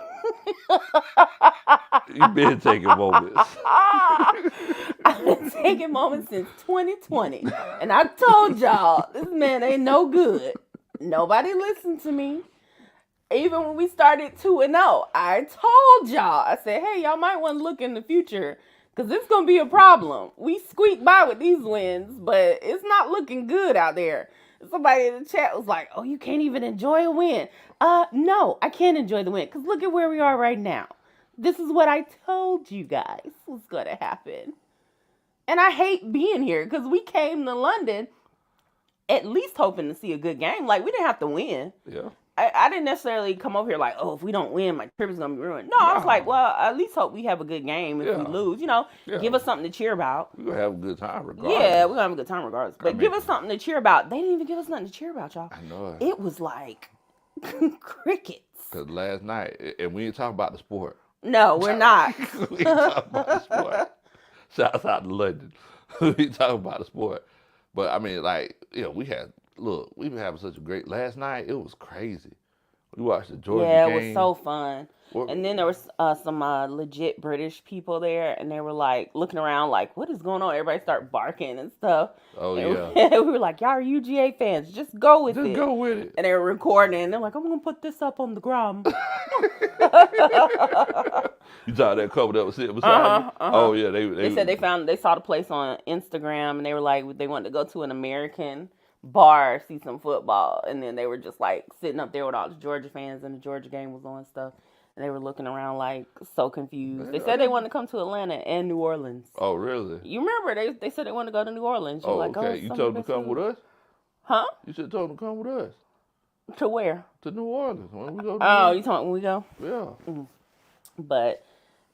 You've been taking moments. I've been taking moments since 2020. And I told y'all, this man ain't no good. Nobody listened to me. Even when we started 2-0, I told y'all. I said, hey, y'all might want to look in the future, because it's going to be a problem. We squeaked by with these wins, but it's not looking good out there. Somebody in the chat was like, oh, you can't even enjoy a win. No, I can't enjoy the win, because look at where we are right now. This is what I told you guys was going to happen. And I hate being here, because we came to London at least hoping to see a good game. Like, we didn't have to win. Yeah. I didn't necessarily come over here like, oh, if we don't win, my trip is gonna be ruined. No, I was like, No. well, at least hope we have a good game. If we Yeah. lose, Yeah. give us something to cheer about. We're gonna have a good time Yeah, regardless. we're gonna have a good time regardless. I But mean, give us something to cheer about. They didn't even give us nothing to cheer about, y'all. I know it. It was like crickets. Because last night, and we ain't talking about the sport. No, we're not. We ain't talking about the sport. Shouts out to London. We ain't talking about the sport. But I mean, like, we've been having such a great, last night, it was crazy. We watched the Georgia Yeah, it game. was so fun. And then there was some legit British people there, and they were like looking around, like, "What is going on?" Everybody started barking and stuff. Oh, And yeah. we were like, "Y'all are UGA fans? Just go with Just it." go with it. And they were recording, and they're like, "I'm gonna put this up on the gram." You saw that couple that was sitting beside you? Oh, yeah. They said they saw the place on Instagram, and they were like, they wanted to go to an American bar, see some football, and then they were just like sitting up there with all the Georgia fans, and the Georgia game was on and stuff. And they were looking around like so confused. They said they wanted to come to Atlanta and New Orleans. Oh, really? You remember they said they wanted to go to New Orleans. Oh, okay. You told them to come with us? Huh? You should have told them to come with us. To where? To New Orleans. When we go to Oh, you talking when we go? Yeah. But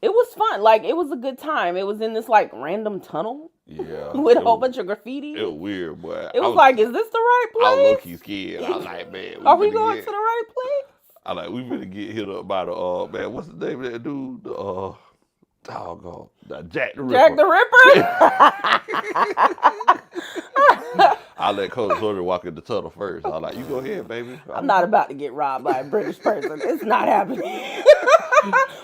it was fun. Like, it was a good time. It was in this like random tunnel. Yeah. With a whole bunch of graffiti. It was weird, boy. It was like, is this the right place? I was low-key scared. I was like, man. Are we going to the right place? I like, we finna get hit up by the, man, what's the name of that dude? The, doggone, Jack the Ripper. Jack the Ripper? I let Coach Loder walk in the tunnel first. I was like, you go ahead, baby. I'm not about to get robbed by a British person. It's not happening.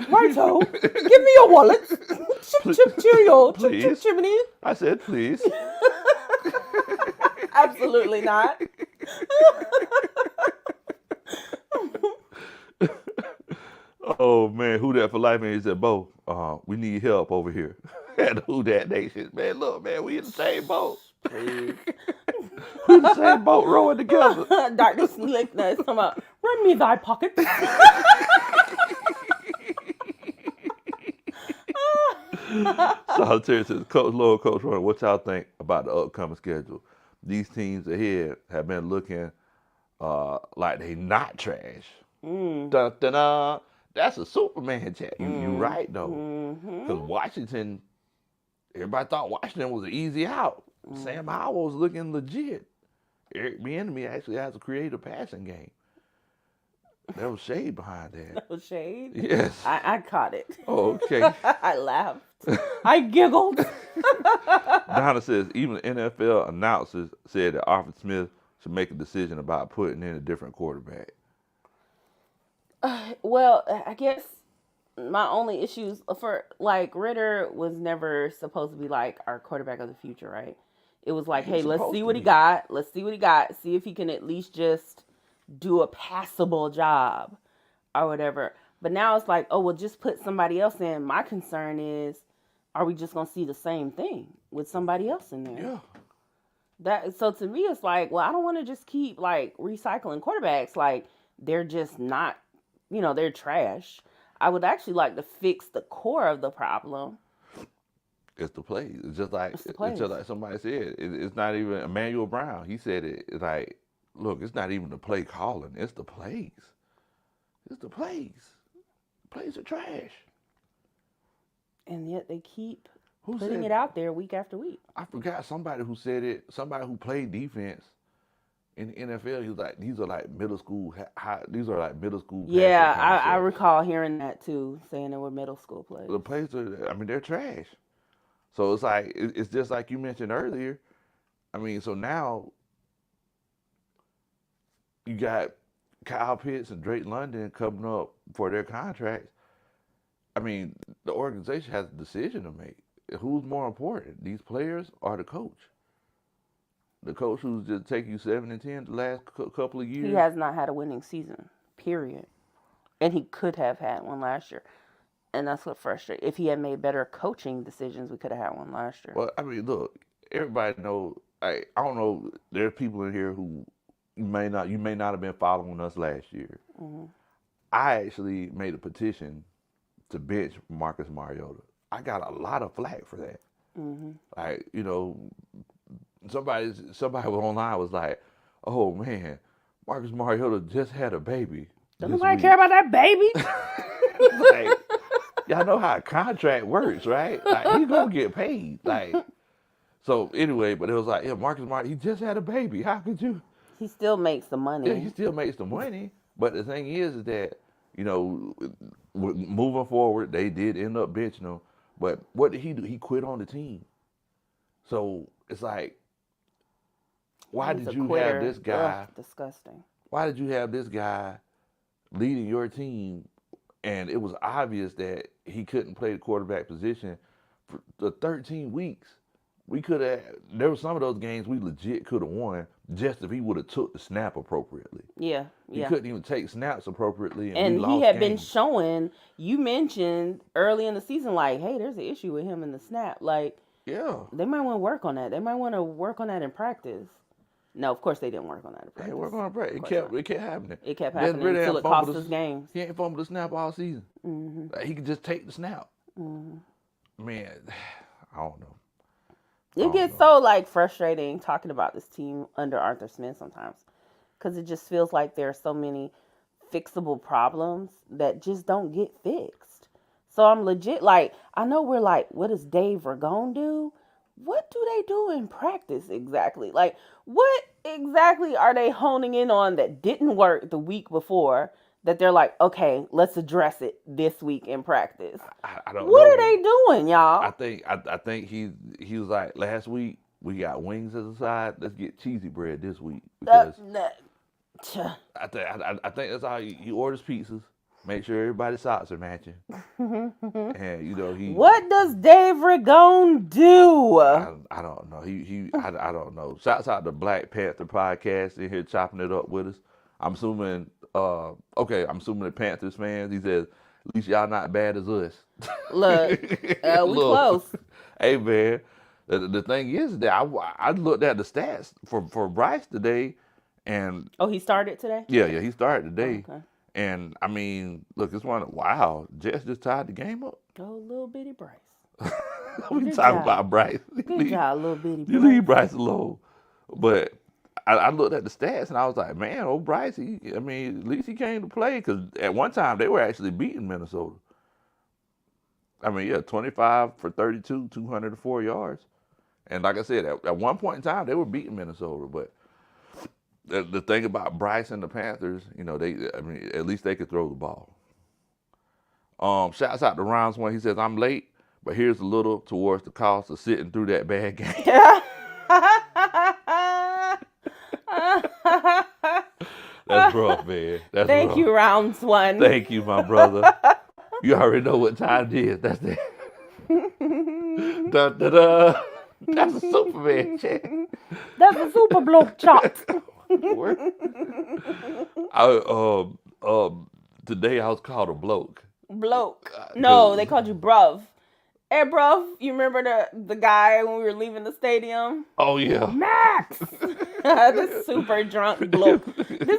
Righto. Give me your wallet. Chip, chip, cheerio. Chip, chip, chimney. I said, please. Absolutely not. Oh, man, who that for life? Man, he said, Bo, we need help over here. And who that nation? Man, look, man, we in the same boat. Please. We in the same boat rowing together. Dr. Slickness, come on. Run me thy pocket. Solitaire says, Coach Lord, Coach Ronald, what y'all think about the upcoming schedule? These teams ahead have been looking like they not trash. Dun, dun, dun. That's a Superman chat. You right, though. Because Washington, everybody thought Washington was an easy out. Sam Howell was looking legit. Eric Bieniemy actually has a creative passing game. There was shade behind that. That was shade? Yes. I caught it. Oh, okay. I laughed. I giggled. Donna says even NFL announcers said that Arthur Smith should make a decision about putting in a different quarterback. Well, I guess my only issues for like Ritter was never supposed to be like our quarterback of the future, right? It was like, hey, let's see what he got. Let's see what he got. See if he can at least just do a passable job or whatever. But now it's like, oh, well, just put somebody else in. My concern is, are we just going to see the same thing with somebody else in there? Yeah. So to me, it's like, well, I don't want to just keep like recycling quarterbacks. Like, they're just not, they're trash. I would actually like to fix the core of the problem. It's the plays. It's just like somebody said. It's not even Emmanuel Brown. He said it. It's like, look, it's not even the play calling. It's the plays. It's the plays. Plays are trash. And yet they keep putting it out there week after week. I forgot somebody who said it. Somebody who played defense in the NFL. He was like, these are like middle school. These are like middle school. Yeah, I recall hearing that too, saying they were middle school plays. The plays are. I mean, they're trash. So it's like it's just like you mentioned earlier. I mean, so now you got Kyle Pitts and Drake London coming up for their contracts. I mean, the organization has a decision to make. Who's more important, these players or the coach? The coach who's just taking you 7-10 the last couple of years? He has not had a winning season, period. And he could have had one last year. And that's what frustrates. If he had made better coaching decisions, we could have had one last year. Well, I mean, look, everybody knows. I don't know. There are people in here who you may not have been following us last year. Mm-hmm. I actually made a petition to bench Marcus Mariota. I got a lot of flack for that. Mm-hmm. Like, somebody online was like, "Oh man, Marcus Mariota just had a baby Don't this nobody week. care about that baby. Like, y'all know how a contract works, right? Like, he's gonna get paid. Like, so anyway, but it was like, yeah, Marcus Mariota, he just had a baby. How could you? He still makes the Yeah, he money. still makes the money. But the thing is that, you know, moving forward, they did end up benching him. But what did he do? He quit on the team. So it's like, why He's did a you have quitter. this Ugh, guy? disgusting. Why did you have this guy leading your team? And it was obvious that he couldn't play the quarterback position for the 13 weeks. We could have. There were some of those games we legit could have won just if he would have took the snap appropriately. Yeah, He yeah. couldn't even take snaps appropriately, and we And he lost had been games. showing, you mentioned early in the season, like, hey, there's an issue with him in the snap. Like, Yeah, they might want to work on that. They might want to work on that in practice. No, of course they didn't work on that in hey, practice. we're going to break. Of It course kept not. it kept happening. It kept Desmond happening Ridder until ain't it cost fumbled us games. He ain't fumbled the snap all season. Hmm. Like, he could just take the snap. Hmm. Man, I don't know. It gets so like frustrating talking about this team under Arthur Smith sometimes, because it just feels like there are so many fixable problems that just don't get fixed. So I'm legit like, I know we're like, what does Dave Ragone do? What do they do in practice exactly? Like, what exactly are they honing in on that didn't work the week before that they're like, okay, let's address it this week in practice? I don't What know. are they doing, y'all? I think he was like, last week we got wings as a side. Let's get cheesy bread this week because I think that's how he orders pizzas. Make sure everybody's socks are matching, and you know he. What does Dave Ragone do? I don't know. I don't know. Shouts out to Black Panther podcast in here chopping it up with us. I'm assuming I'm assuming the Panthers fans. He says, at least y'all not bad as us. Look, we close. Hey man, the thing is that I looked at the stats for Bryce today, and Oh, he started today? yeah, he started today. Okay. And I mean, look, it's one. Wow, Jets just tied the game up. Go little bitty Bryce. We Good talking job. about Bryce. Good job, little bitty You Bryce. leave Bryce alone. But I looked at the stats and I was like, man, old Bryce. I mean, at least he came to play because at one time they were actually beating Minnesota. I mean, yeah, 25 for 32, 204 yards. And like I said, at one point in time they were beating Minnesota, but. The thing about Bryce and the Panthers, you know, at least they could throw the ball. Shouts out to Rounds One. He says, I'm late, but here's a little towards the cost of sitting through that bad game. That's rough, man. That's Thank rough. you, Rounds One. Thank you, my brother. You already know what time it is. That's it. Da, da, da. That's a Superman check. That's a super bloke shot. Today I was called a bloke. Bloke. No, they called you bruv. Hey, bruv, you remember the guy when we were leaving the stadium? Oh yeah. Max! This super drunk bloke came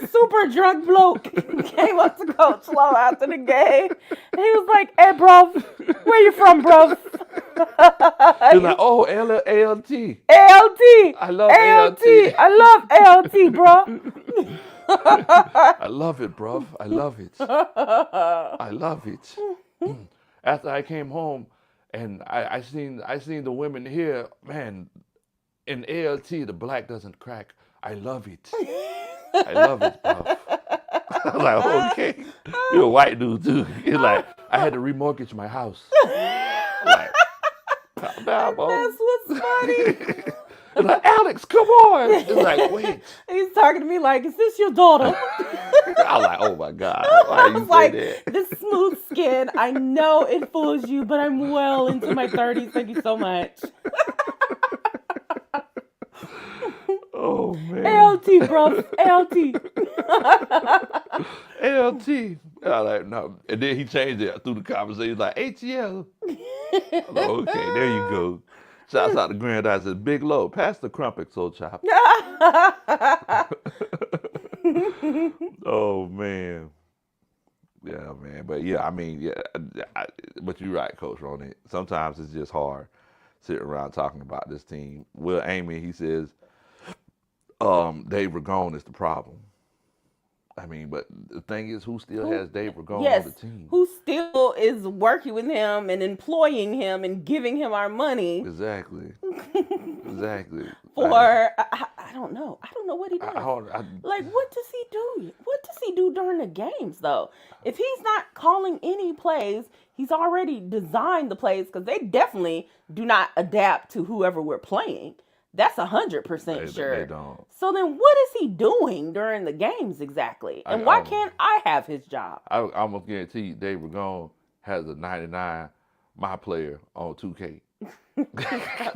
up to Coach Low after the game. And he was like, hey, bruv, where you from, bruv? He's like, oh, ALT. ALT. I love ALT. I love ALT, bro. I love it, bruv. I love it. I love it. After I came home and I seen the women here, man, in ALT, the black doesn't crack. I love it. I love it, bruv. I was like, okay. You're a white dude, too. He's like, I had to remortgage my house. Like, calm down, bro. That's what's funny. It's like, Alex, come on. It's like, wait. He's talking to me like, is this your daughter? I was like, oh my God. Why I you was say like, that? this smooth skin, I know it fools you, but I'm well into my 30s. Thank you so much. Oh, man. ALT, bro. ALT. ALT. I was like, no. And then he changed it through the conversation. He's like, ATL. Like, okay, there you go. Shouts out to Granddad. Says, Big Low, pass the crumpet, so chop. Oh, man. Yeah, man. But yeah, I mean, yeah. But you're right, Coach, on it. Sometimes it's just hard sitting around talking about this team. Will Amy, he says, Dave Ragone is the problem. I mean, but the thing is, who still Who? has Dave Ragone on the Yes, team? who still is working with him and employing him and giving him our money Exactly. Exactly. for I don't know. I don't know what he I, does. hold- I, Like, what does he do? What does he do during the games, though? If he's not calling any plays, he's already designed the plays because they definitely do not adapt to whoever we're playing. That's 100% they sure. don't. So then, what is he doing during the games exactly? And why can't I have his job? I almost guarantee you Dave Ragone has a 99 my player on 2K.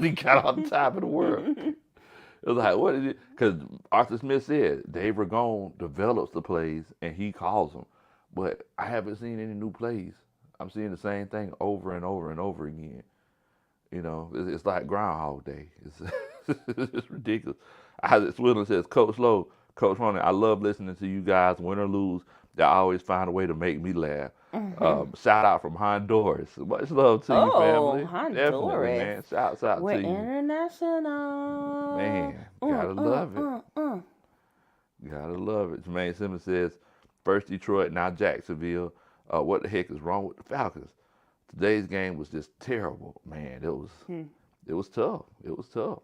He got all the time in the world. It was like, what is it? Because Arthur Smith said Dave Ragone develops the plays and he calls them. But I haven't seen any new plays. I'm seeing the same thing over and over and over again. You know, it's like Groundhog Day. It's ridiculous. Swindler says, Coach Low, Coach Ronnie, I love listening to you guys, win or lose. They always find a way to make me laugh. Shout out from Honduras. Much love to you, Oh, family. Definitely, Honduras. man. Shouts out We're to you. international. Man, gotta love it. Gotta love it. Jermaine Simmons says, first Detroit, now Jacksonville. What the heck is wrong with the Falcons? Today's game was just terrible, man. It was tough. It was tough.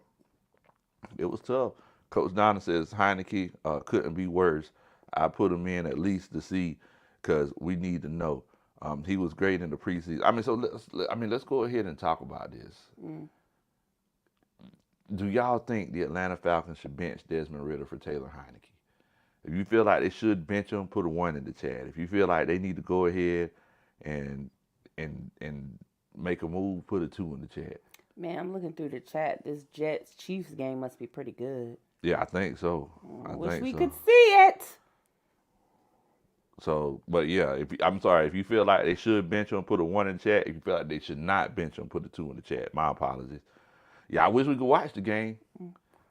It was tough. Coach Donna says Heineke couldn't be worse. I put him in at least to see because we need to know. He was great in the preseason. I mean, so let's go ahead and talk about this. Do y'all think the Atlanta Falcons should bench Desmond Ridder for Taylor Heineke? If you feel like they should bench him, put a 1 in the chat. If you feel like they need to go ahead and make a move, put a 2 in the chat. Man, I'm looking through the chat. This Jets Chiefs game must be pretty good. Yeah, I think so. I wish we could see it. So, but yeah, I'm sorry, if you feel like they should bench him, put a 1 in the chat. If you feel like they should not bench him, put a 2 in the chat. My apologies. Yeah, I wish we could watch the game.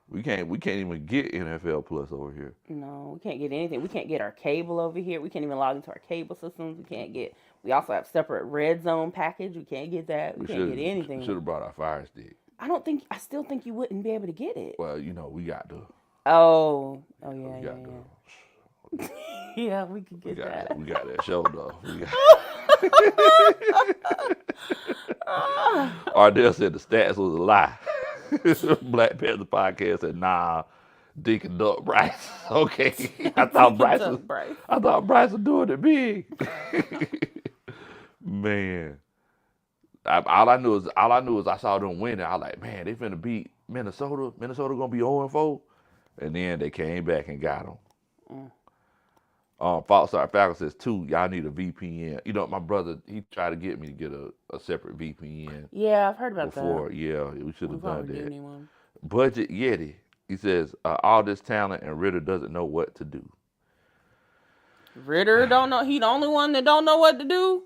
We can't even get NFL Plus over here. No, we can't get anything. We can't get our cable over here. We can't even log into our cable systems. We also have separate red zone package. We can't get that. We can't get anything. Should have brought our Fire Stick. I still think you wouldn't be able to get it. Well, you know, we got to. Oh yeah. Yeah, we could get that. We got that show though. Ardell said the stats was a lie. Black Panther podcast said, nah, Deacon Duck Bryce. Okay. I thought Bryce was doing it big. Man. All I knew is I saw them winning. I was like, man, they finna beat Minnesota. Minnesota gonna be 0-4. And then they came back and got them. False Start Falcons says 2. Y'all need a VPN. You know, my brother, he tried to get me to get a separate VPN. Yeah, I've heard about before. that. Yeah, we should have done that. Anyone. Budget Yeti. He says all this talent and Ridder doesn't know what to do. Ridder don't know. He the only one that don't know what to do.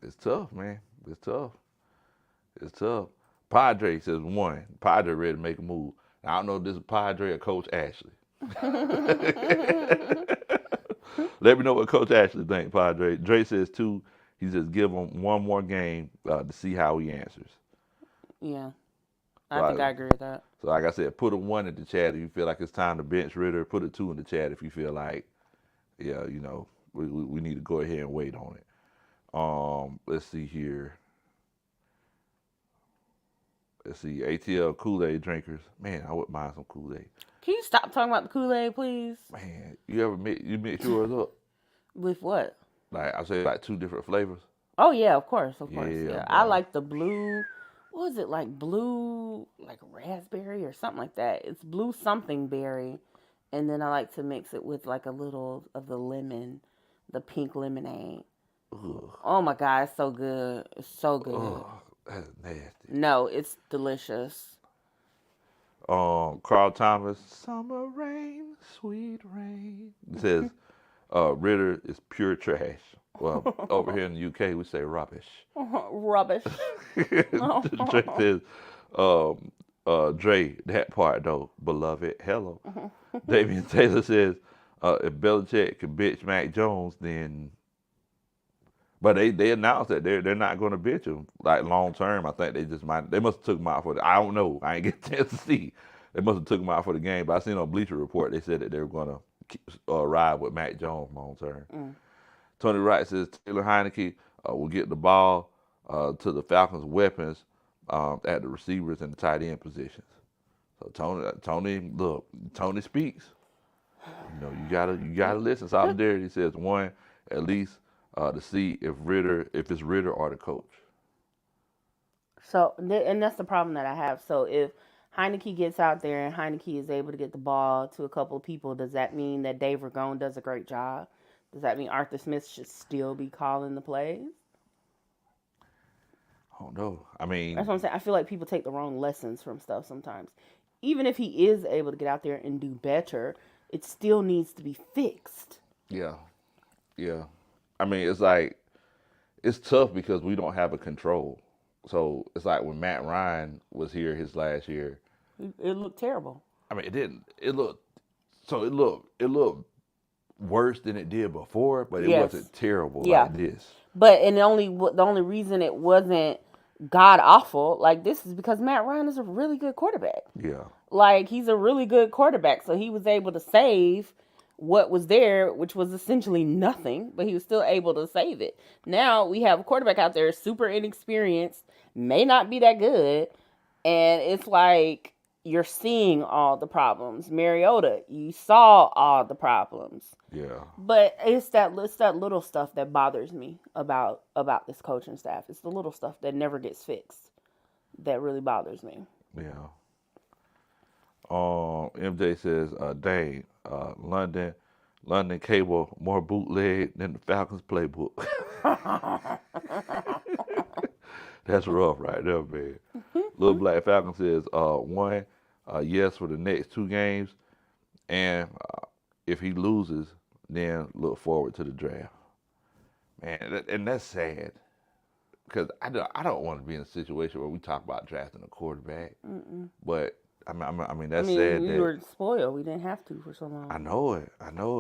It's tough, man. It's tough. Padre says 1. Padre ready to make a move. Now, I don't know if this is Padre or Coach Ashley. Let me know what Coach Ashley thinks, Padre. Dre says 2. He says give him 1 more game to see how he answers. Yeah. I think I agree with that. So like I said, put a 1 in the chat if you feel like it's time to bench Ridder. Put a 2 in the chat if you feel like, yeah, you know, we need to go ahead and wait on it. Let's see here. Let's see, ATL Kool-Aid drinkers. Man, I wouldn't mind some Kool-Aid. Can you stop talking about the Kool-Aid, please? Man, you mix yours up? With what? Like I say, like 2 different flavors. Oh yeah, of course. Yeah. I like the blue. What is it, like blue, like raspberry or something like that? It's blue something berry, and then I like to mix it with like a little of the lemon, the pink lemonade. Ugh. Oh my God, it's so good. It's so good. Ugh, that's nasty. No, it's delicious. Carl Thomas, summer rain, sweet rain. It says Ridder is pure trash. Well, over here in the UK, we say rubbish. Rubbish. Dre says, Dre, that part though, beloved, hello. Damian Taylor says, if Belichick could bitch Mac Jones, then... But they announced that they're not going to bench him, like, long term. I think they must have took him out for I don't know. I ain't get a chance to see. They must have took him out for the game. But I seen on Bleacher Report, they said that they were going to ride with Mac Jones long term. Mm. Tony Wright says Taylor Heineke will get the ball to the Falcons' weapons at the receivers and the tight end positions. So Tony speaks. You know, you gotta listen. Solidarity says one at least to see if it's Ritter or the coach. So, and that's the problem that I have. So, if Heineke gets out there and Heineke is able to get the ball to a couple of people, does that mean that Dave Ragone does a great job? Does that mean Arthur Smith should still be calling the plays? I don't know. I mean, That's what I'm saying. I feel like people take the wrong lessons from stuff sometimes. Even if he is able to get out there and do better, it still needs to be fixed. yeah, yeah. I mean, it's like it's tough because we don't have a control. So it's like when Matt Ryan was here his last year. It looked terrible. I mean, it didn't. It looked so. It looked worse than it did before, but it Yes. wasn't terrible Yeah. like this. But and the only reason it wasn't god awful like this is because Matt Ryan is a really good quarterback. Yeah. Like he's a really good quarterback, so he was able to save what was there, which was essentially nothing, but he was still able to save it. Now we have a quarterback out there super inexperienced, may not be that good, and it's like you're seeing all the problems. Mariota, you saw all the problems. Yeah. But it's that little stuff that bothers me about this coaching staff. It's the little stuff that never gets fixed that really bothers me. Yeah. MJ says, dang, London cable more bootleg than the Falcons playbook. That's rough right there, man. Little Black Falcon says, one, yes for the next 2 games, and if he loses, then look forward to the draft. Man, and that's sad because I don't want to be in a situation where we talk about drafting a quarterback, but I mean that's sad. We were spoiled. We didn't have to for so long. I know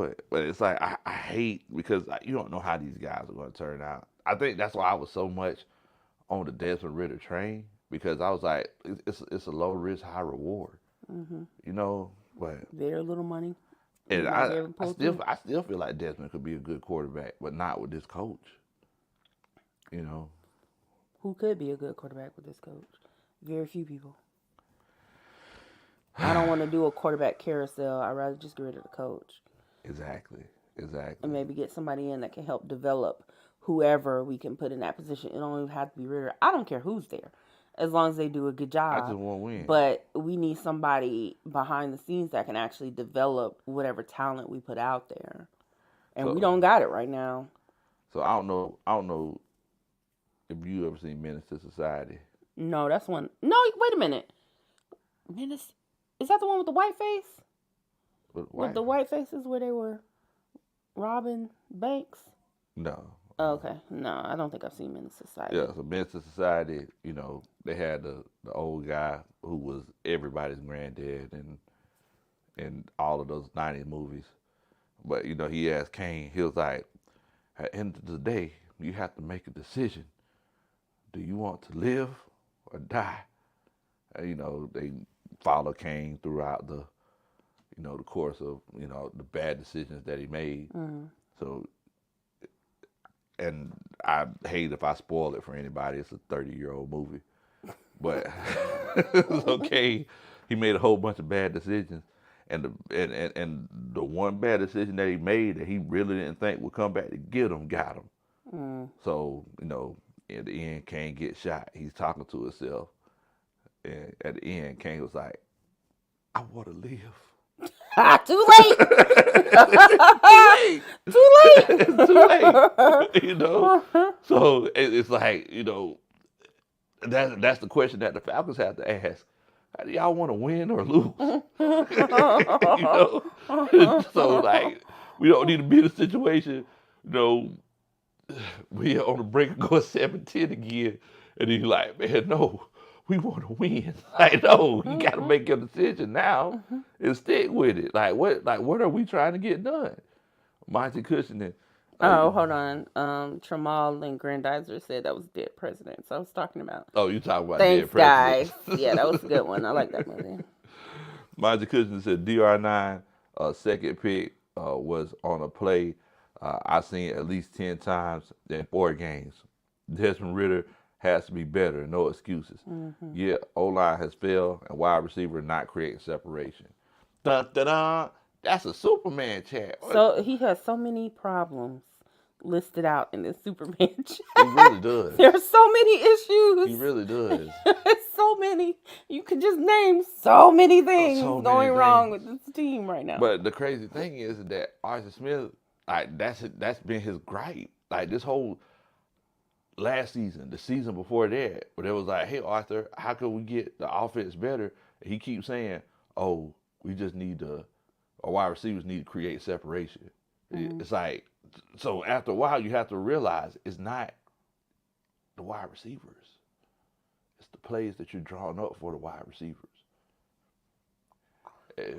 it, but it's like I hate because you don't know how these guys are going to turn out. I think that's why I was so much on the Desmond Ritter train because I was like, it's a low risk, high reward, you know. But very little money. and I still feel like Desmond could be a good quarterback, but not with this coach. You know, who could be a good quarterback with this coach? Very few people. I don't want to do a quarterback carousel. I'd rather just get rid of the coach. Exactly. And maybe get somebody in that can help develop whoever we can put in that position. It don't even have to be Ritter. I don't care who's there, as long as they do a good job. I just want to win. But we need somebody behind the scenes that can actually develop whatever talent we put out there, and we don't got it right now. So I don't know if you ever seen Menace to Society. No, that's one. No, wait a minute. Menace. Is that the one with the white face? With the white faces where they were robbing banks? No. Oh, okay. No, I don't think I've seen Menace to Society. Yeah, so Menace to Society, you know, they had the old guy who was everybody's granddad and all of those 90s movies. But, you know, he asked Kane, he was like, at the end of the day, you have to make a decision. Do you want to live or die? And, you know, they follow Kane throughout the course of, you know, the bad decisions that he made. So, and I hate if I spoil it for anybody. It's a 30-year-old movie. But it's okay. He made a whole bunch of bad decisions. And the one bad decision that he made that he really didn't think would come back to get him, got him. So, you know, at the end, Kane gets shot. He's talking to himself. And at the end, Kane was like, I want to live. Too late. Too late. Too late. You know? So it's like, you know, that's the question that the Falcons have to ask. How do y'all want to win or lose? You know? So, like, we don't need to be in a situation, you know, we are on the brink of going 7-10 again. And then you're like, man, no. We want to win. Like, no, you got to make your decision now and stick with it. Like, what are we trying to get done? Monty Cushioning. Oh, hold on. Tramal and Grandizer said that was Dead Presidents. I was talking about. Oh, you talking about Thanks, Dead Presidents. guys. Yeah, that was a good one. I like that movie. Monty Cushioning said DR9, second pick, was on a play I seen at least 10 times in 4 games. Desmond Ritter has to be better. No excuses. Mm-hmm. Yeah, O-line has failed and wide receiver not creating separation. Dun, dun, dun. That's a Superman chat. So he has so many problems listed out in this Superman chat. He really does. There's so many issues. He really does. So many. You could just name so many things So many going wrong things. with this team right now. But the crazy thing is that Arthur Smith, like that's been his gripe. Like this whole last season, the season before that, where they was like, "Hey Arthur, how can we get the offense better?" And he keeps saying, "Oh, we just need to, our wide receivers need to create separation." Mm-hmm. It's like, so after a while, you have to realize it's not the wide receivers. It's the plays that you're drawing up for the wide receivers.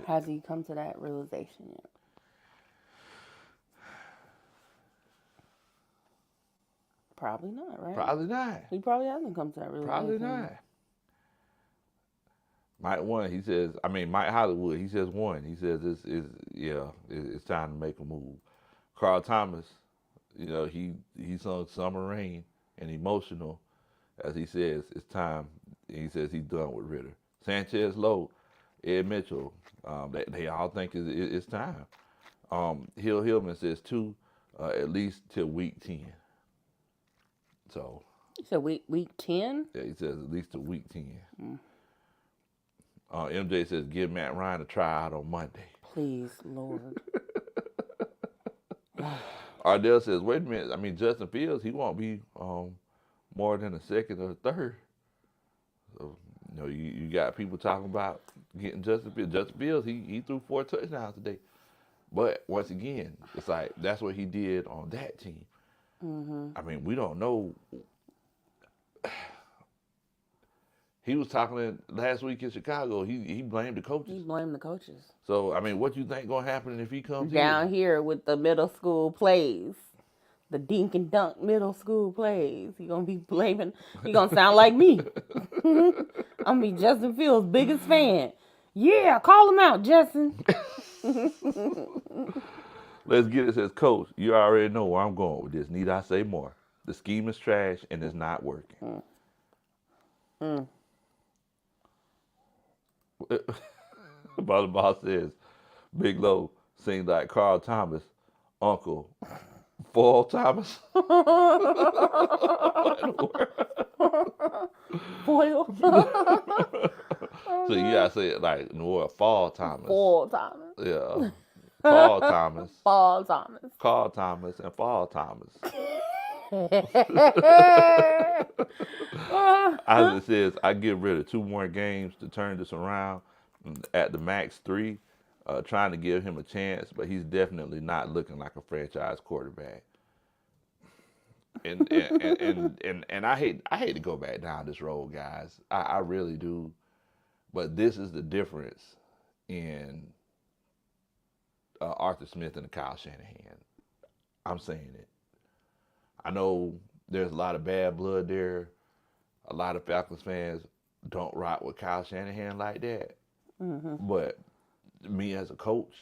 Has he come to that realization yet? Probably not, right? Probably not. He probably hasn't come to that realization. Probably not. Mike Hollywood, he says one. He says it's time to make a move. Carl Thomas, he sung Summer Rain and emotional, as he says, it's time. He says he's done with Ritter. Sanchez Lowe, Ed Mitchell, they all think it's time. Hill Hillman says 2, at least till week 10. So. So week 10? Yeah, he says at least to week 10. MJ says give Matt Ryan a try out on Monday. Please, Lord. Ardell says, wait a minute. Justin Fields, he won't be more than a second or a third. So, you got people talking about getting Justin Fields. Justin Fields, he threw 4 touchdowns today. But once again, it's like that's what he did on that team. Mm-hmm. We don't know. He was talking last week in Chicago. He blamed the coaches. He blamed the coaches. So, what you think going to happen if he comes down here with the middle school plays? The dink and dunk middle school plays. He going to be blaming. He going to sound like me. I'm going to be Justin Fields' biggest fan. Yeah, call him out, Justin. Let's get it. Says, Coach, you already know where I'm going with this. Need I say more? The scheme is trash and it's not working. Butterball says, Big Low seems like Carl Thomas, Uncle, Foil Thomas. Foil. So you gotta say it like Fall Thomas. Foil Thomas. Yeah. Paul Thomas. Fall Thomas. Carl Thomas and Fall Thomas. Isaac says, I give rid of 2 more games to turn this around, at the max 3, trying to give him a chance, but he's definitely not looking like a franchise quarterback. And I hate to go back down this road, guys. I really do. But this is the difference in Arthur Smith and Kyle Shanahan. I'm saying it. I know there's a lot of bad blood there. A lot of Falcons fans don't rock with Kyle Shanahan like that. Mm-hmm. But me as a coach,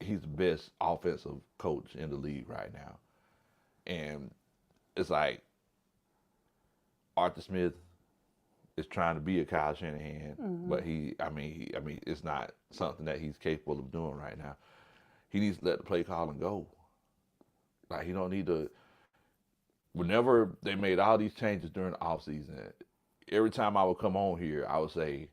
he's the best offensive coach in the league right now. And it's like Arthur Smith is trying to be a Kyle Shanahan, but it's not something that he's capable of doing right now. He needs to let the play calling go. Like, he don't need to. Whenever they made all these changes during the offseason, every time I would come on here, I would say,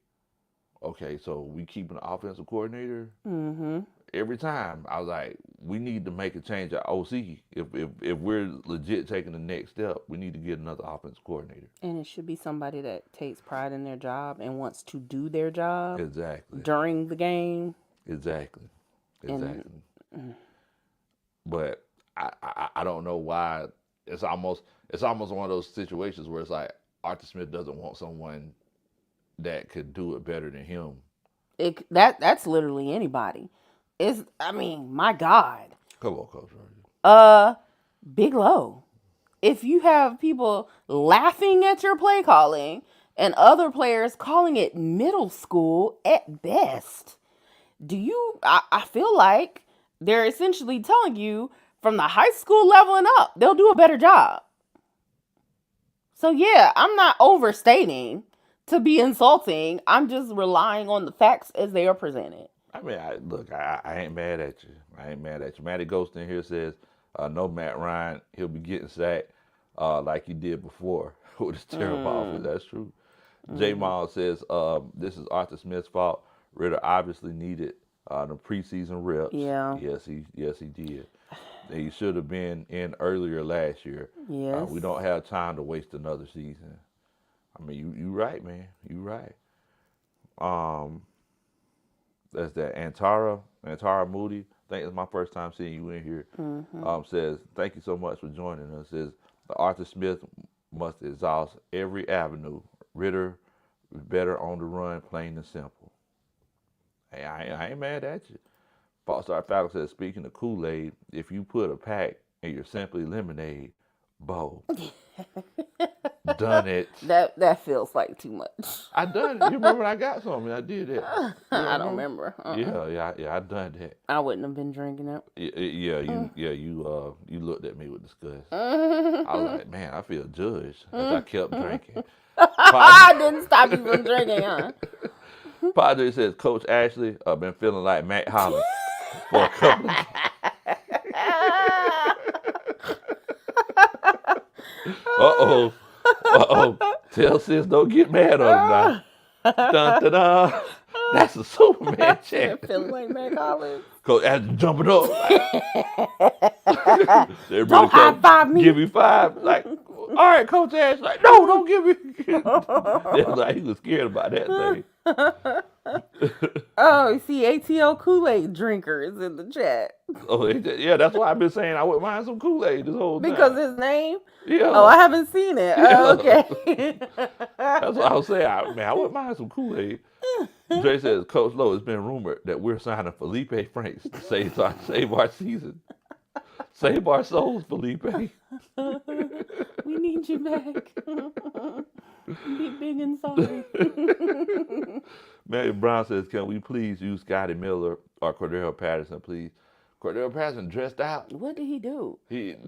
okay, so we keeping the offensive coordinator? Mm-hmm. Every time, I was like, we need to make a change at OC. If we're legit taking the next step, we need to get another offensive coordinator. And it should be somebody that takes pride in their job and wants to do their job. Exactly. During the game. Exactly. But I don't know why. It's almost one of those situations where it's like Arthur Smith doesn't want someone that could do it better than him. That's literally anybody. My God. Come on, Coach. Big Low. If you have people laughing at your play calling and other players calling it middle school at best, I feel like they're essentially telling you from the high school level and up, they'll do a better job. So yeah, I'm not overstating to be insulting. I'm just relying on the facts as they are presented. I mean, I ain't mad at you. I ain't mad at you. Matty Ghost in here says, no Matt Ryan, he'll be getting sacked like he did before with his terrible offense. That's true. J Miles says, this is Arthur Smith's fault. Ritter obviously needed the preseason reps. Yeah. Yes, he did. He should have been in earlier last year. Yes. We don't have time to waste another season. I mean, you right, man. You right. That's that. Antara Moody. I think it's my first time seeing you in here. Says, thank you so much for joining us. Says, Arthur Smith must exhaust every avenue. Ritter is better on the run, plain and simple. Hey, I ain't mad at you. Falstar Falcon says, speaking of Kool-Aid, if you put a pack in your Simply Lemonade bowl, done it. That feels like too much. I done it. You remember when I got something? I did that. I don't remember. Yeah, I done that. I wouldn't have been drinking it. You looked at me with disgust. I was like, man, I feel judged as I kept drinking. I didn't stop you from drinking, huh? Padre says, Coach Ashley, I've been feeling like Matt Holland for a couple of Uh-oh. Tell sis don't get mad on him now. Dun, dun, dun. That's a Superman chant. Feeling like Matt Collins. Coach Ashley jumping up. Don't high five me. Give me 5. Like, all right, Coach Ashley. Like, no, don't give me. Like, he was scared about that thing. Oh, you see ATL Kool-Aid drinkers in the chat. Oh, yeah, that's why I've been saying I wouldn't mind some Kool-Aid this whole time. Because his name? Yeah. Oh, I haven't seen it. Yeah. Oh, okay. That's what I was saying. I wouldn't mind some Kool-Aid. Dre says, Coach Lowe, it's been rumored that we're signing Felipe Franks to save our season. Save our souls, Felipe. We need you back. Be big and sorry. Mary Brown says, can we please use Scotty Miller or Cordero Patterson, please? Cordero Patterson dressed out. What did he do?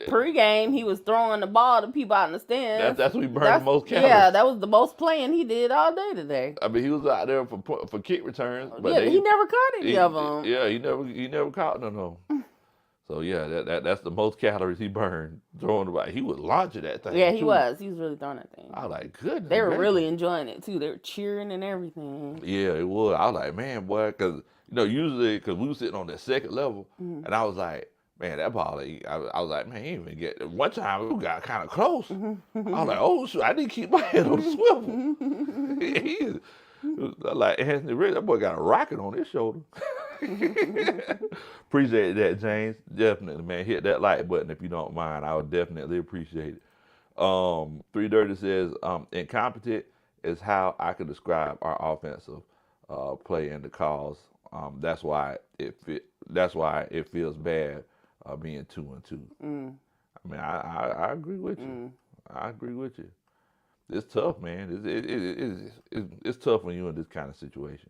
Pre-game, he was throwing the ball to people out in the stands. That's when he burned the most calories. Yeah, that was the most playing he did all day today. I mean, he was out there for kick returns. But yeah, he never caught any of them. Yeah, he never caught none of them. So yeah, that's the most calories he burned throwing the ball. He was launching that thing. Yeah, he was. He was really throwing that thing. I was like, goodness. They were really enjoying it too. They were cheering and everything. Yeah, it was. I was like, man, boy, because usually because we were sitting on that second level, and I was like, man, that ball. I was like, man, he didn't even get. One time we got kind of close. I was like, oh shoot, I need to keep my head on the swivel. Like Anthony Ridge, that boy got a rocket on his shoulder. Appreciate that, James. Definitely, man. Hit that like button if you don't mind. I would definitely appreciate it. 330 says, incompetent is how I could describe our offensive play and the calls. That's why it feels bad being 2-2. I mean, I agree with you. I agree with you. It's tough, man. It's tough when you're in this kind of situation.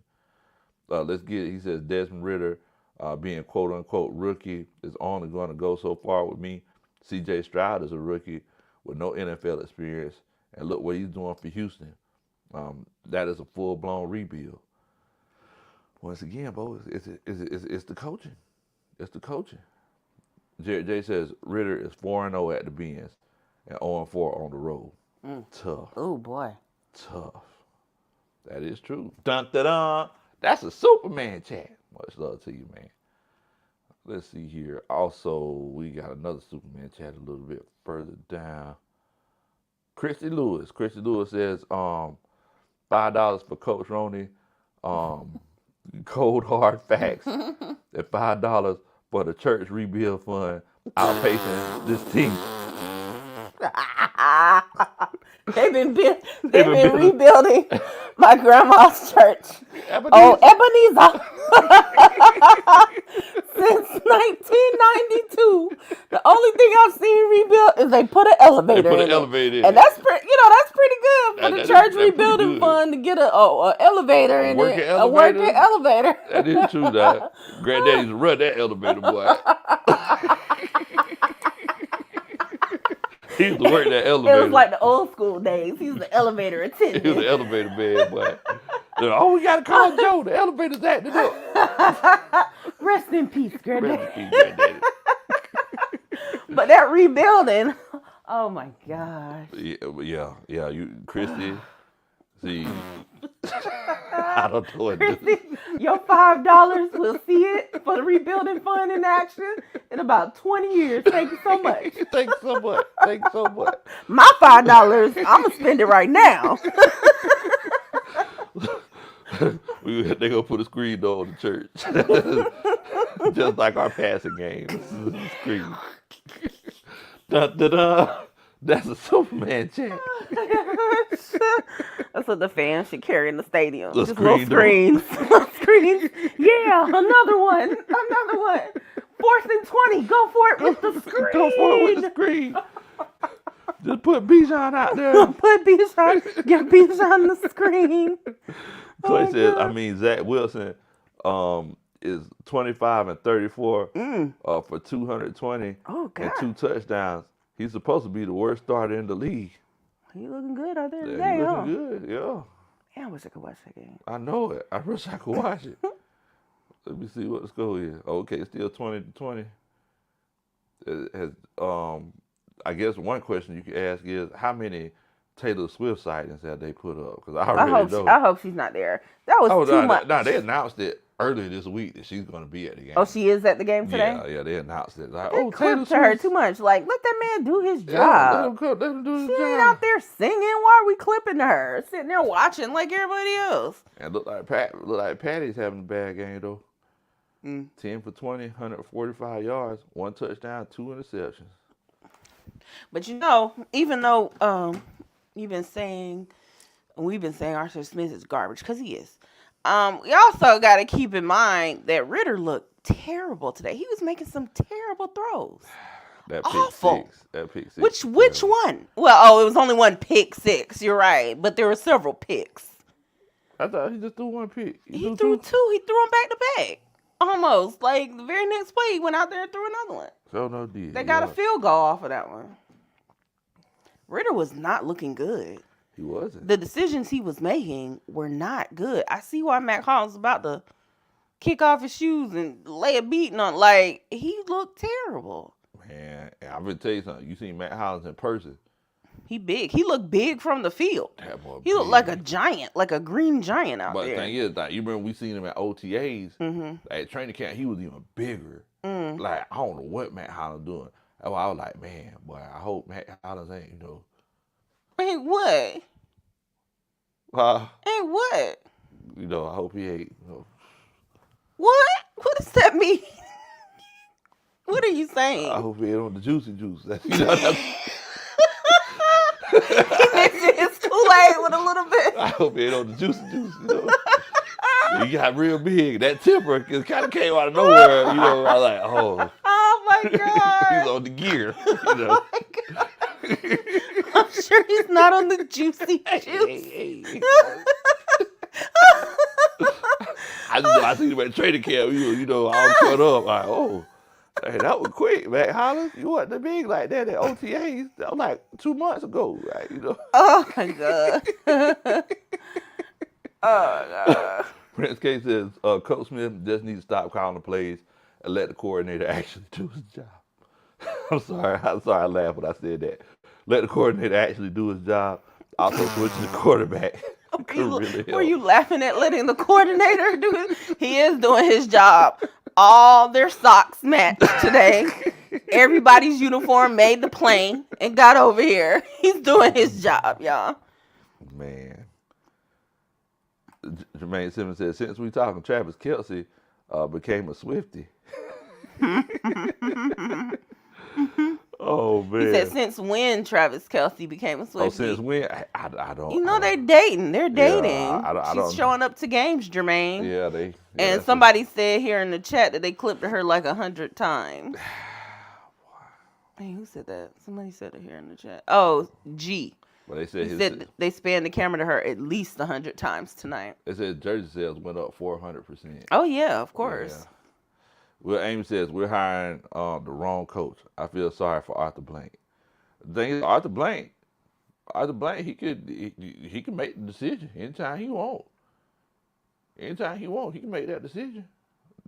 He says Desmond Ritter being quote unquote rookie is only going to go so far with me. CJ Stroud is a rookie with no NFL experience, and look what he's doing for Houston. That is a full blown rebuild. Once again, Bo, it's the coaching. It's the coaching. Jared J says Ritter is 4-0 at the Benz and 0-4 on the road. Tough. Oh boy. Tough. That is true. Dun dun dun. That's a Superman chat. Much love to you, man. Let's see here. Also, we got another Superman chat a little bit further down. Christy Lewis. Christy Lewis says, $5 for Coach Roney. Cold hard facts. And $5 for the church rebuild fund outpacing this team. They've been rebuilding my grandma's church. Ebenezer. Oh, Ebenezer. Since 1992, the only thing I've seen rebuilt is they put an elevator in. And that's pretty good for the That church is- that pretty rebuilding good. fund to get a elevator in working it. A working elevator. That is true, now. Granddaddy used to run that elevator, boy. He used to work that elevator. It was like the old school days. He was the elevator He was attendant. the elevator man, boy. They're like, oh, we got to call Joe. The elevator's acting up. Rest in peace, Granddaddy. Rest in peace, Granddaddy. But that rebuilding, oh my gosh. Yeah. You, Christy, see, I don't know what to do. Christy, your $5 will see it for the rebuilding fund in action in about 20 years. Thank you so much. Thanks so much. Thanks so much. My $5, I'm going to spend it right now. They gonna put a screen door on the church, just like our passing game. This is a screen. Dun, dun, dun. That's a Superman check. That's what the fans should carry in the stadium. The Just little screen screens. Little screens. Yeah, another one. Another one. 4th and 20. Go for it with the screen. Go for it with the screen. Just put Bijan out there. Put Bijan. Get Bijan on the screen. Clay Oh, says, God. Zach Wilson is 25 and 34 for 220 Oh, God. and 2 touchdowns. He's supposed to be the worst starter in the league. He looking good out there Yeah, today, he's huh? looking good, yeah. Yeah, I wish I could watch that game. I know it. I wish I could watch it. Let me see what the score is. Okay, it's still 20-20. It has, I guess one question you could ask is, how many Taylor Swift sightings have they put up? Because I already know. I hope she's not there. That was too much. No, they announced it earlier this week that she's going to be at the game. Oh, she is at the game today? Yeah, they announced it. Like, They oh, Taylor clipped to her Swift. too much. Like, let that man do his Yeah, job. let him do his She ain't job. out there singing. Why are we clipping her? Sitting there watching like everybody else. And look like Patty's having a bad game though. 10 for 20, 145 yards, 1 touchdown, 2 interceptions. But you know, even though we've been saying Arthur Smith is garbage, because he is. We also got to keep in mind that Ritter looked terrible today. He was making some terrible throws. That pick Awful. six. That pick six. Which one? Well, it was only one pick six. You're right, but there were several picks. I thought he just threw 1 pick. He threw two. He threw them back to back. Almost. Like, the very next play, he went out there and threw another one. So no D. They got a field goal off of that one. Ritter was not looking good. He wasn't. The decisions he was making were not good. I see why Matt Collins was about to kick off his shoes and lay a beating on. Like, he looked terrible. Man, I'm gonna tell you something. You seen Matt Hollins in person? He big. He looked big from the field. That boy He looked big. like a giant, like a green giant out But there. the thing is, like, you remember we seen him at OTAs, Mm-hmm. at training camp, he was even bigger. Like, I don't know what Matt Hollins doing. That's why I was like, man, boy, I hope Matt Hollins ain't, Ain't what? Ain't what? I hope he ain't, What? What does that mean? What are you saying? I hope he ain't on the juicy juice. That's, that's, He mixing his Kool-Aid with a little bit. I hope he ain't on the juicy juice, He got real big. That temper kind of came out of nowhere, I was like, oh. Oh my God. He's on the gear, Oh my God. I'm sure he's not on the juicy juice. Hey. I seen him at training camp, all cut up. Like, oh, hey, that was quick, man. Hollins, you wasn't that big like that at OTAs. That was like 2 months ago, right? Oh my God. Oh God. Prince K says, Coach Smith just needs to stop calling the plays and let the coordinator actually do his job. I'm sorry I laughed when I said that. Let the coordinator actually do his job. Also switching the quarterback. Were you laughing at letting the coordinator do it? He is doing his job. All their socks matched today. Everybody's uniform made the plane and got over here. He's doing his job, y'all. Man. Jermaine Simmons said, since we talking, Travis Kelce became a Swiftie. Oh, man. He said, since when Travis Kelce became a Swiftie? Oh, since when? I don't. They're dating. They're dating. I don't She's showing up to games, Jermaine. Yeah, and somebody said here in the chat that they clipped her like 100 times. Hey, who said that? Somebody said it here in the chat. Oh, G. But they He said said they spanned the camera to her at least 100 times tonight. they said jersey sales went up 400%. Oh yeah, of Yeah. course. Well, Amy says we're hiring the wrong coach. I feel sorry for Arthur Blank. The thing is, Arthur Blank, he can make the decision anytime he wants. Anytime he wants, he can make that decision.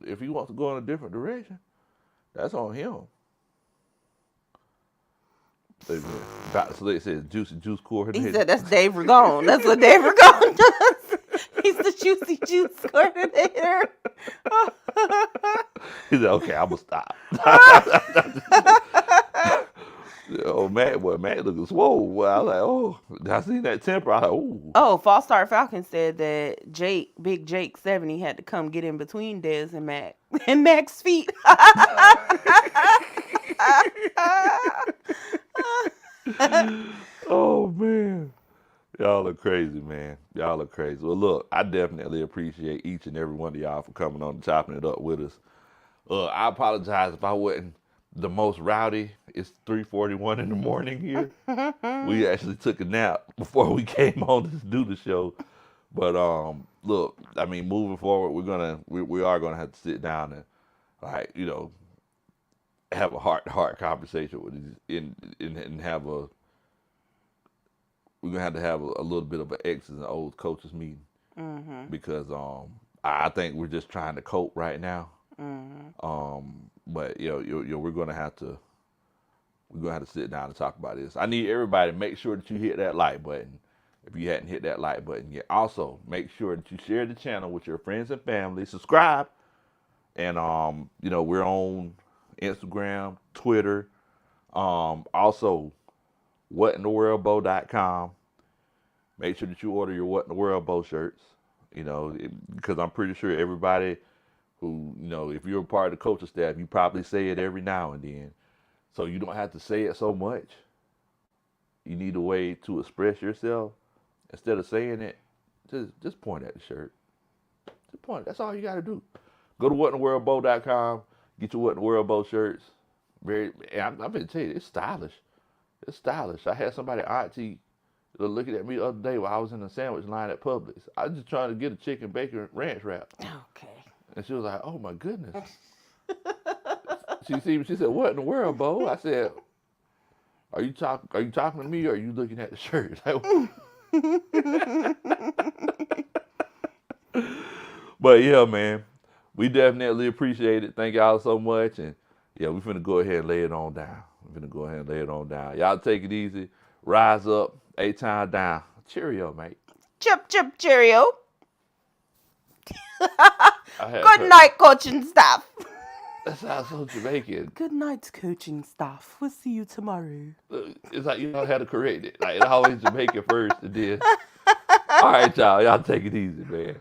If he wants to go in a different direction, that's on him. Dr. Slick says Juicy Juice coordinator. He said that's Dave Ragone. That's what Dave Ragone does. He's the Juicy Juice coordinator. He said, okay, I'm going to stop. Oh, Matt looking swole. Well, I was like, oh, I seen that temper. I was like, Oh, False Start Falcons said that Big Jake 70 had to come get in between Dez and Mac and Mac's feet. oh, man. Y'all are crazy, man. Y'all are crazy. Well, look, I definitely appreciate each and every one of y'all for coming on and chopping it up with us. I apologize if I wasn't the most rowdy. It's 3:41 in the morning here. We actually took a nap before we came on to do the show. But look, I mean, moving forward, we are gonna have to sit down and have a heart-to-heart conversation with these and have we're gonna have to have a little bit of an X's and O's coaches meeting because I think we're just trying to cope right now. But we're gonna have to sit down and talk about this. I need everybody to make sure that you hit that like button if you hadn't hit that like button yet. Also, make sure that you share the channel with your friends and family. Subscribe, and we're on Instagram, Twitter, also whatintheworldbo.com. Make sure that you order your What in the World Bo shirts. Because I'm pretty sure everybody who, if you're a part of the coaching staff, you probably say it every now and then. So you don't have to say it so much. You need a way to express yourself. Instead of saying it, just point at the shirt. Just point. That's all you got to do. Go to whatintheworldbo.com. Get your What in the World Bo shirts. I'm going to tell you, it's stylish. It's stylish. I had somebody, auntie, looking at me the other day while I was in the sandwich line at Publix. I was just trying to get a chicken bacon ranch wrap. Okay. And she was like, oh my goodness. She said, what in the world, Bo? I said, are you talking to me or are you looking at the shirt? But yeah, man, we definitely appreciate it. Thank y'all so much. And yeah, we're finna go ahead and lay it on down. Y'all take it easy. Rise up. 8 times down. Cheerio, mate. Chip, cheerio. Good night, coaching staff. That sounds so Jamaican. Good night, coaching staff. We'll see you tomorrow. It's like you know how to correct it. Like, it's always Jamaican first and then. All right, y'all. Y'all take it easy, man.